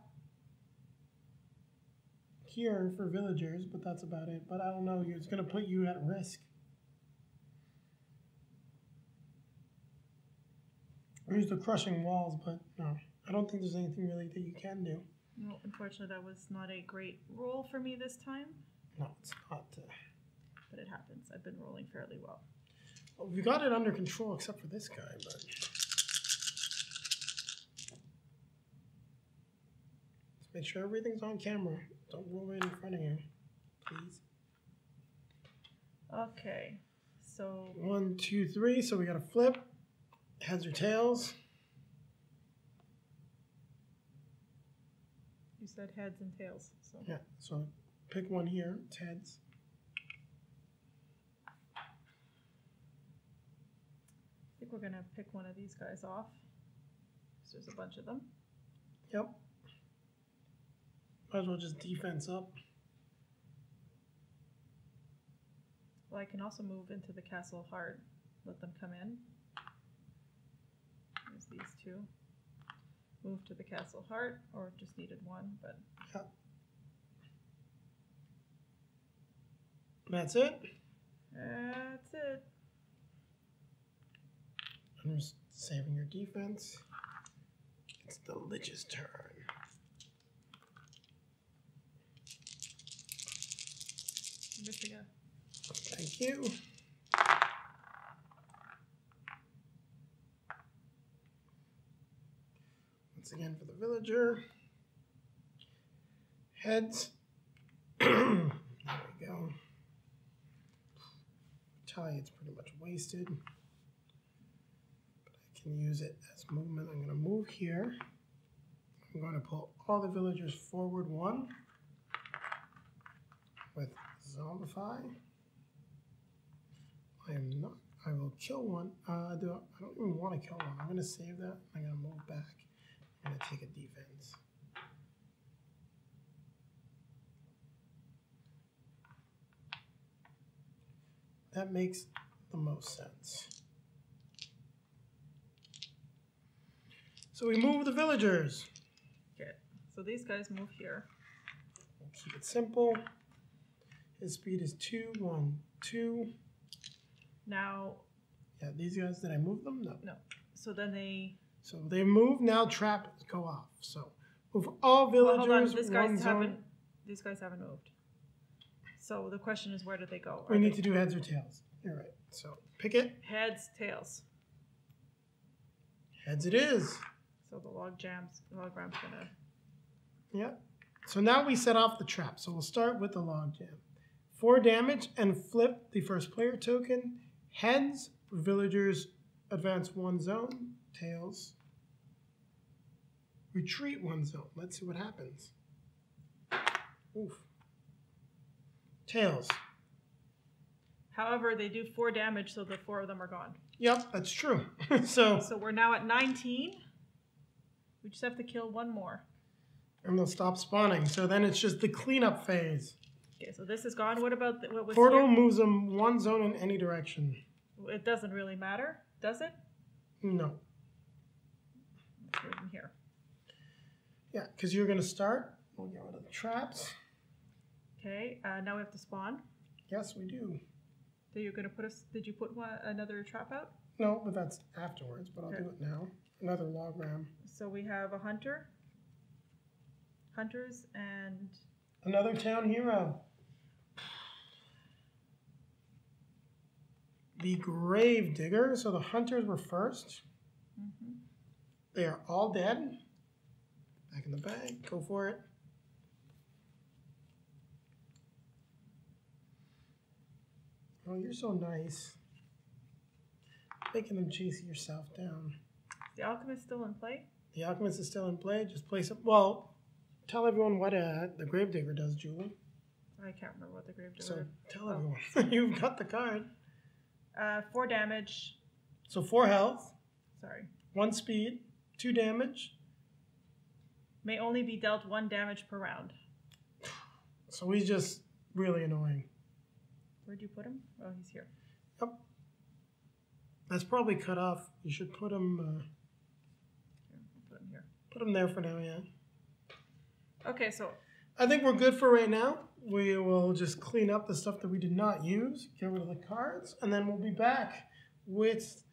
here for villagers, but that's about it. But I don't know. It's going to put you at risk. There's the crushing walls, but no, I don't think there's anything really that you can do. No, unfortunately, that was not a great roll for me this time. No, it's not. But it happens. I've been rolling fairly well. Well, we got it under control except for this guy, but. Let's make sure everything's on camera. Don't roll right in front of you, please. Okay, so 1, 2, 3. So we got a flip. Heads or tails. you said heads and tails. So Yeah. So pick one here. It's heads. I think we're gonna pick one of these guys off. So there's a bunch of them. Yep. Might as well just defense up. Well, I can also move into the castle heart. Let them come in. There's these two. Move to the castle heart, or just needed one, but Yep. That's it. that's it. I'm just saving your defense. It's the Lich's turn. I'm missing a. Thank you. Once again for the villager. Heads. There we go. It's pretty much wasted. But I can use it as movement. I'm going to move here. I'm going to pull all the villagers forward 1 with Zombify. I am not. I will kill one. I don't even want to kill one. I'm going to save that. I'm going to move back. I'm going to take a defense. That makes the most sense. So we move the villagers. Okay, so these guys move here. We'll keep it simple. His speed is 2, 1, 2. Now. Yeah, these guys, did I move them? No. No. So then they. So they move, now trap go off. So move all villagers, well, hold on. These guys haven't moved. So the question is, where do they go? We need to do heads or tails. You're right. So pick it. Heads, tails. Heads it is. So the logram's gonna. Yep. So now we set off the trap. So we'll start with the logjam. 4 damage and flip the first player token. Heads, villagers advance 1 zone. Tails, retreat 1 zone. Let's see what happens. Oof. Tails. However, they do 4 damage, so the 4 of them are gone. Yep, that's true. So we're now at 19. We just have to kill 1 more. And they'll stop spawning. So then it's just the cleanup phase. Okay, so this is gone. What about what was Portal here? moves them 1 zone in any direction. It doesn't really matter, does it? No. Let's put it in here. Yeah, because you're going to start. We'll get rid of the traps. Okay, now we have to spawn. Yes, we do. So you're going to put us. Did you put another trap out? No, but that's afterwards. But I'll do it now. Another logram. So we have a hunter. Hunters and another town hero. The grave digger. So the hunters were first. Mm-hmm. They are all dead. Back in the bag. Go for it. Oh, you're so nice. Making them chase yourself down. Is the alchemist still in play? The alchemist is still in play. Just place it. Well, tell everyone what the gravedigger does, Julie. I can't remember what the gravedigger. So tell everyone. You've got the card. 4 damage. So 4 health. Sorry. 1 speed. 2 damage. May only be dealt 1 damage per round. So he's just really annoying. Where'd you put him? Oh, he's here. Yep. That's probably cut off. You should put him. Here, I'll put him here. Put him there for now, yeah. Okay, so I think we're good for right now. We will just clean up the stuff that we did not use, get rid of the cards, and then we'll be back with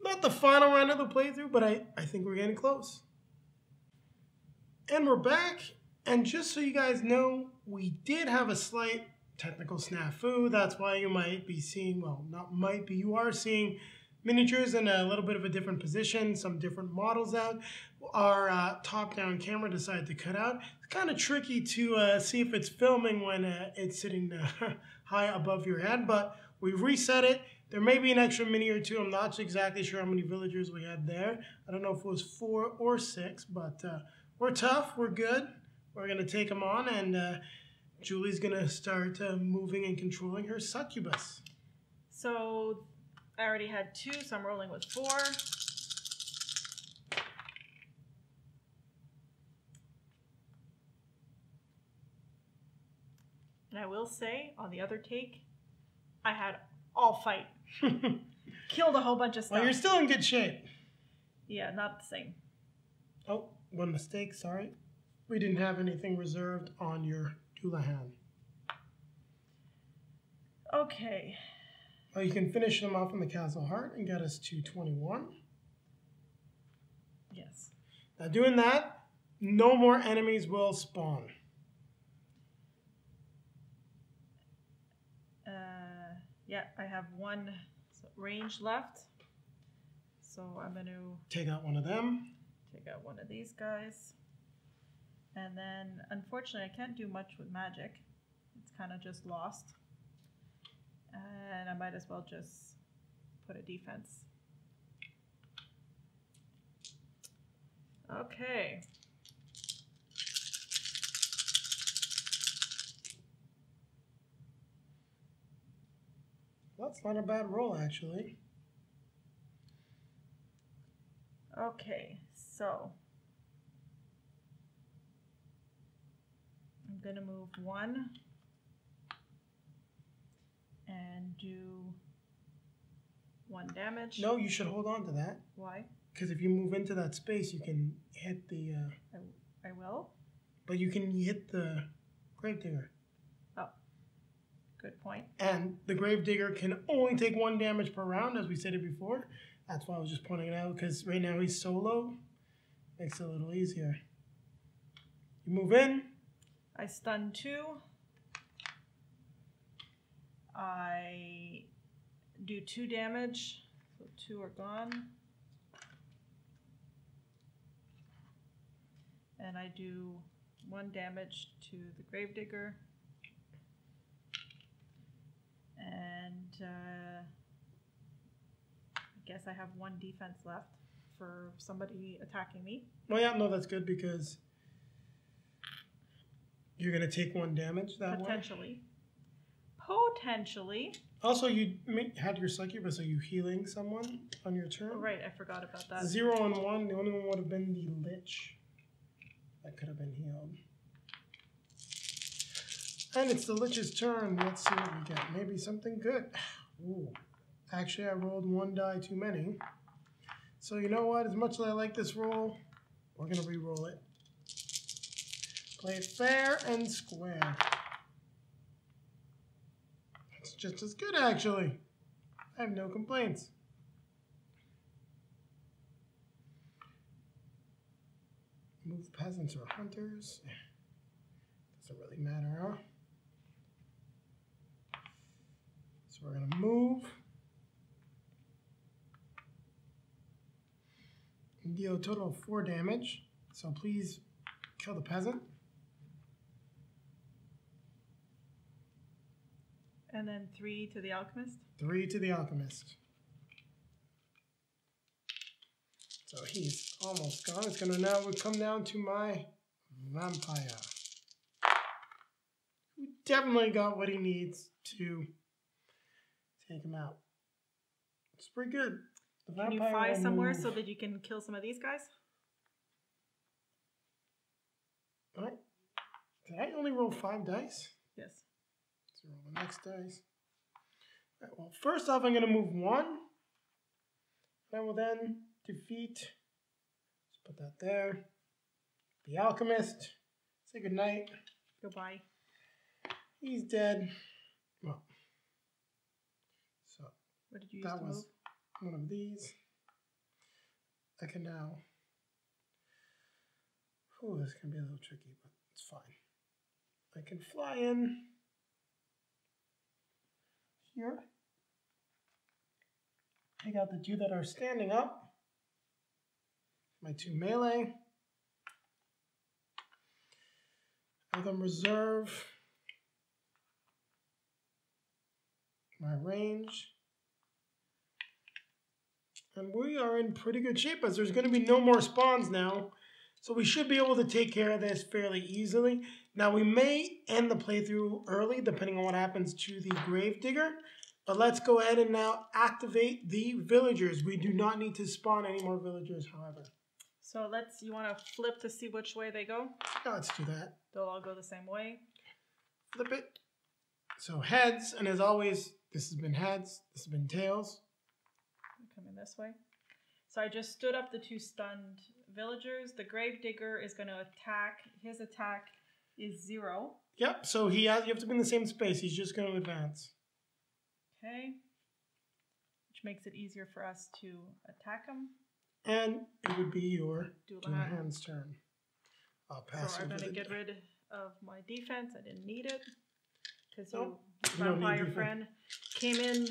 not the final round of the playthrough, but I think we're getting close. And we're back, and just so you guys know, we did have a slight technical snafu. That's why you might be seeing, well, not might be, you are seeing miniatures in a little bit of a different position, some different models out. Our top-down camera decided to cut out. It's kind of tricky to see if it's filming when it's sitting high above your head, but we reset it. There may be an extra mini or 2. I'm not exactly sure how many villagers we had there. I don't know if it was 4 or 6, but we're tough. We're good. We're going to take them on, and Julie's going to start moving and controlling her succubus. So I already had 2, so I'm rolling with 4. And I will say, on the other take, I had all fight. Killed a whole bunch of stuff. Well, you're still in good shape. Yeah, not the same. Oh, one mistake, sorry. We didn't have anything reserved on your Dullahan. Okay. Well, you can finish them off in the Castle Heart and get us to 21. Yes. Now, doing that, no more enemies will spawn. Yeah, I have 1 range left. So I'm going to take out one of them. Take out one of these guys. And then, unfortunately, I can't do much with magic. It's kind of just lost. And I might as well just put a defense. Okay. That's not a bad roll, actually. Okay, so I'm going to move 1 and do 1 damage. No, you should hold on to that. Why? Because if you move into that space, you can hit the... I will? But you can hit the Gravedigger. Oh, good point. And the Gravedigger can only take 1 damage per round, as we said it before. That's why I was just pointing it out, because right now he's solo. Makes it a little easier. You move in. I stun 2. I do 2 damage. So 2 are gone. And I do 1 damage to the Gravedigger. And I guess I have 1 defense left for somebody attacking me. Well, yeah, no, that's good because you're going to take 1 damage that Potentially. way. Potentially. Also, you had your succubus, so you healing someone on your turn? Oh, right, I forgot about that. 0 on 1, the only one would have been the Lich. That could have been healed. And it's the Lich's turn. Let's see what we get. Maybe something good. Ooh. Actually, I rolled 1 die too many. So you know what? As much as I like this roll, we're going to re-roll it. Play it fair and square. It's just as good, actually. I have no complaints. Move peasants or hunters. Doesn't really matter, huh? So we're going to move. And deal a total of 4 damage. So please kill the peasant. And then 3 to the alchemist. 3 to the alchemist. So he's almost gone. It's going to now come down to my vampire. Who definitely got what he needs to take him out. It's pretty good. The Can you fly somewhere so that you can kill some of these guys? All right. Did I only roll 5 dice? Yes. Let's roll the next dice. All right, well, first off, I'm going to move 1. I will then defeat, let's put that there, the alchemist. Say goodnight. Goodbye. He's dead. Well, so what did you use that to was move? one of these. I can now, oh, this can be a little tricky, but it's fine. I can fly in here. Take out the 2 that are standing up. My 2 melee. Have them reserve my range. And we are in pretty good shape as there's going to be no more spawns now. So we should be able to take care of this fairly easily. Now we may end the playthrough early depending on what happens to the Gravedigger. But let's go ahead and now activate the villagers. We do not need to spawn any more villagers, however. So you want to flip to see which way they go? Yeah, let's do that. They'll all go the same way. Flip it. So heads, and as always, this has been heads, this has been tails. Coming this way. So I just stood up the 2 stunned villagers. The Gravedigger is going to attack. His attack is 0. Yep, so you have to be in the same space. He's just going to advance. Okay. Which makes it easier for us to attack him. And it would be your Dullahan's hand's turn. I'll pass so I'm over going to the get rid of my defense. I didn't need it. Because Nope, you vampire friend came in.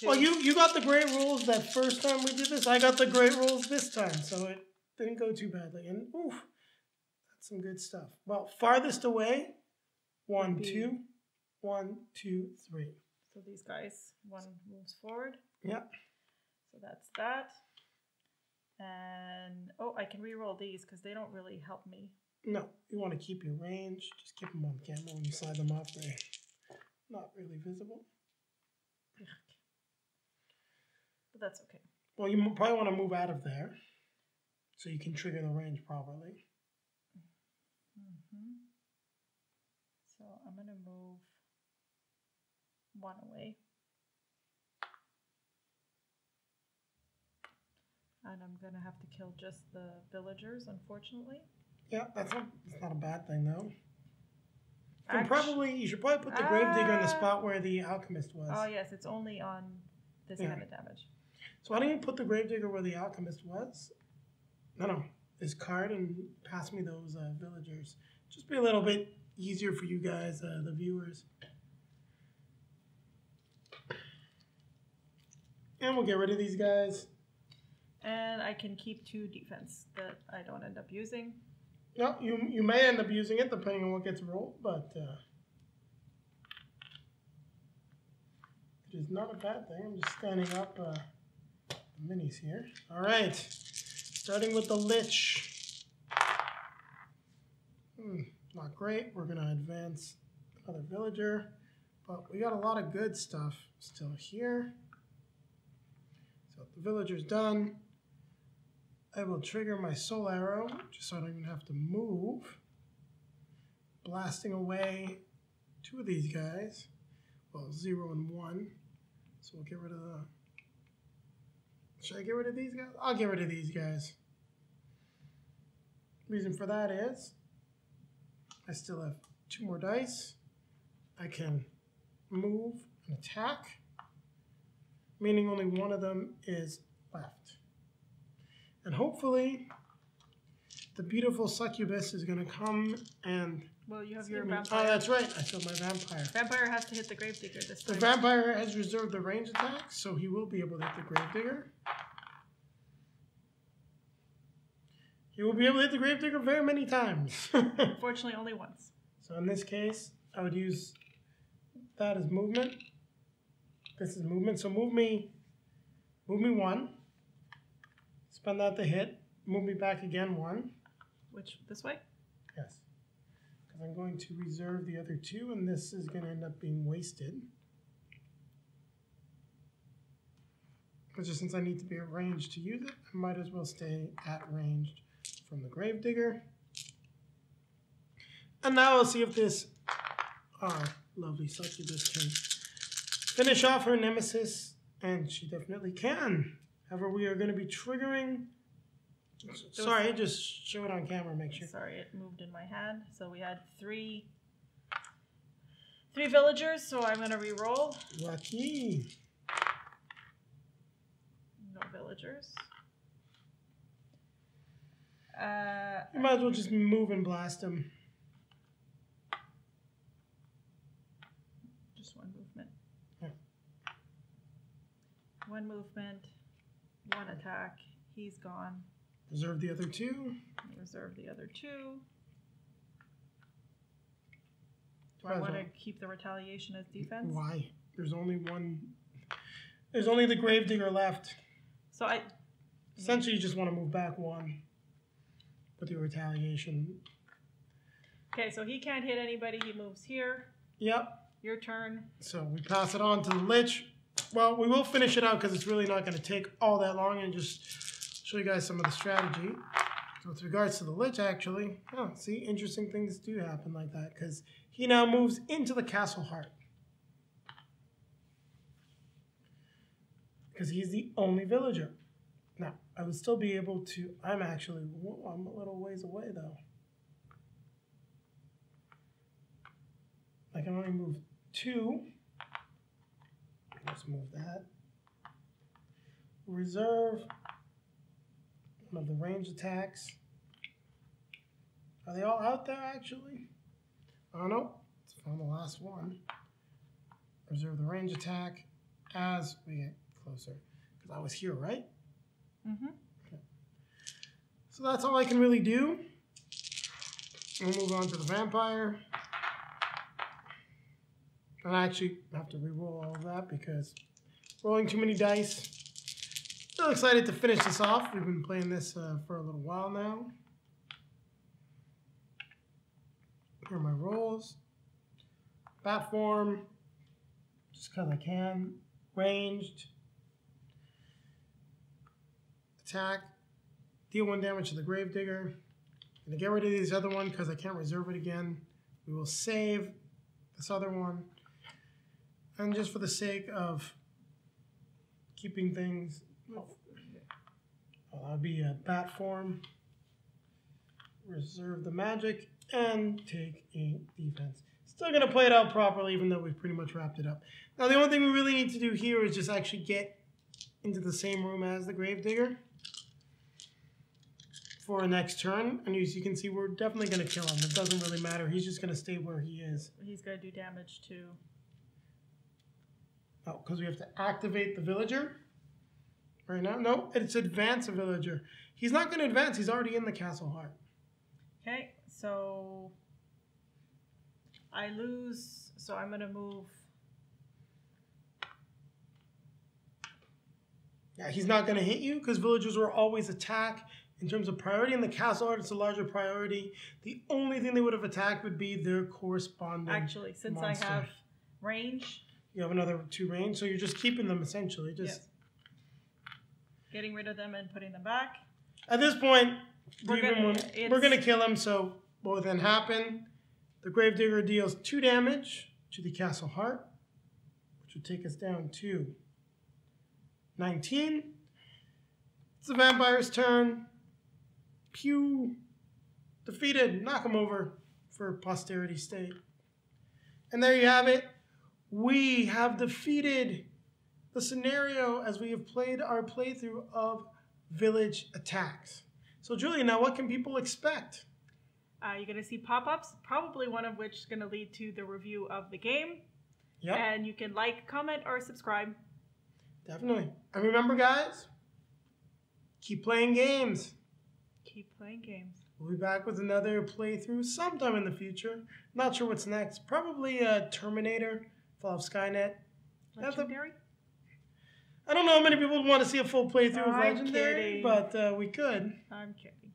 Well, you got the great rules that first time we did this. I got the great rules this time, so it didn't go too badly. And oof, that's some good stuff. Well, farthest away, 1, 2, 1, 2, 3. So these guys, 1 moves forward. Yep. So that's that. And oh, I can re-roll these because they don't really help me. No, you want to keep your range. Just keep them on camera when you slide them off. They're not really visible. But that's okay. Well, you probably want to move out of there so you can trigger the range properly. So I'm going to move 1 away. And I'm going to have to kill just the villagers, unfortunately. Yeah, that's not a bad thing, though. You should probably put the Gravedigger in the spot where the Alchemist was. Oh, yes, it's only on this kind of damage. So why don't you put the Gravedigger where the Alchemist was? No, this card, and pass me those villagers. Just be a little bit easier for you guys, the viewers. And we'll get rid of these guys. And I can keep 2 defense that I don't end up using. No, you may end up using it depending on what gets rolled, but it is not a bad thing. I'm just standing up the minis here. All right, starting with the Lich. Not great. We're going to advance another villager, but we got a lot of good stuff still here. So the villager's done. I will trigger my soul arrow just so I don't even have to move. Blasting away 2 of these guys. Well, 0 and 1. So we'll get rid of the... Should I get rid of these guys? I'll get rid of these guys. Reason for that is I still have 2 more dice. I can move and attack, meaning only one of them is left. And hopefully, the beautiful succubus is going to come and... Well, you have your vampire. Oh, that's right. I killed my vampire. Vampire has to hit the Gravedigger this time. The vampire has reserved the range attack, so he will be able to hit the Gravedigger. He will be able to hit the Gravedigger very many times. Unfortunately, only once. So in this case, I would use that as movement. This is movement. So move me 1. Spend that to hit. Move me back again 1. Which, this way? Yes. Because I'm going to reserve the other 2, and this is going to end up being wasted. But just since I need to be at range to use it, I might as well stay at range from the Gravedigger. And now we'll see if this lovely succubus can finish off her nemesis, and she definitely can. However, we are going to be triggering... Sorry, just show it on camera, make sure. Sorry, it moved in my hand. So we had 3 villagers, so I'm going to re-roll. Lucky. No villagers. You might as well just move and blast him. Just 1 movement. Yeah. 1 movement, 1 attack. He's gone. Reserve the other 2. Reserve the other 2. Do I want to keep the retaliation as defense? Why? There's only one. There's only the Gravedigger left. So essentially, you just want to move back 1 with your retaliation. Okay, so he can't hit anybody. He moves here. Yep. Your turn. So we pass it on to the Lich. Well, we will finish it out because it's really not going to take all that long, and just show you guys some of the strategy. So with regards to the Lich, actually, see, interesting things do happen like that because he now moves into the Castle Heart. Because he's the only villager. Now, I would still be able to... I'm a little ways away, though. I can only move 2. Let's move that. Reserve one of the range attacks. Are they all out there, actually? Oh, no. It's found the last one. Reserve the range attack as we get closer. Because I was here, right? Mm-hmm. Okay. So that's all I can really do. We'll move on to the vampire. And I actually have to re-roll all of that because rolling too many dice. Still excited to finish this off. We've been playing this for a little while now. Here are my rolls. Bat form, just because I can. Ranged. Attack. Deal 1 damage to the Gravedigger. I'm going to get rid of this other one because I can't reserve it again. We will save this other one. And just for the sake of keeping things, that'll be a bat form. Reserve the magic and take a defense. Still going to play it out properly even though we've pretty much wrapped it up. Now the only thing we really need to do here is just actually get into the same room as the Gravedigger for our next turn. And as you can see, we're definitely going to kill him. It doesn't really matter. He's just going to stay where he is. He's going to do damage to... Oh, because we have to activate the villager right now? No, it's advance a villager. He's not going to advance. He's already in the Castle Heart. Okay, so I lose, so I'm going to move. Yeah, he's not going to hit you because villagers will always attack in terms of priority. In the castle art, it's a larger priority. The only thing they would have attacked would be their corresponding Actually, since monster. I have range. You have another 2 range, so you're just keeping them essentially. Just getting rid of them and putting them back. At this point, we're gonna kill him, so what will then happen? The Gravedigger deals 2 damage to the castle heart, which will take us down to 19. It's the vampire's turn. Pew. Defeated. Knock him over for posterity's sake. And there you have it. We have defeated the scenario as we have played our playthrough of Village Attacks. So, Julia, now what can people expect? You're going to see pop-ups, probably one of which is going to lead to the review of the game. Yep. And you can like, comment, or subscribe. Definitely. And remember, guys, keep playing games. Keep playing games. We'll be back with another playthrough sometime in the future. Not sure what's next. Probably Terminator, Fall of Skynet. Legendary? I don't know how many people would want to see a full playthrough of I'm Legendary, kidding. but we could. I'm kidding.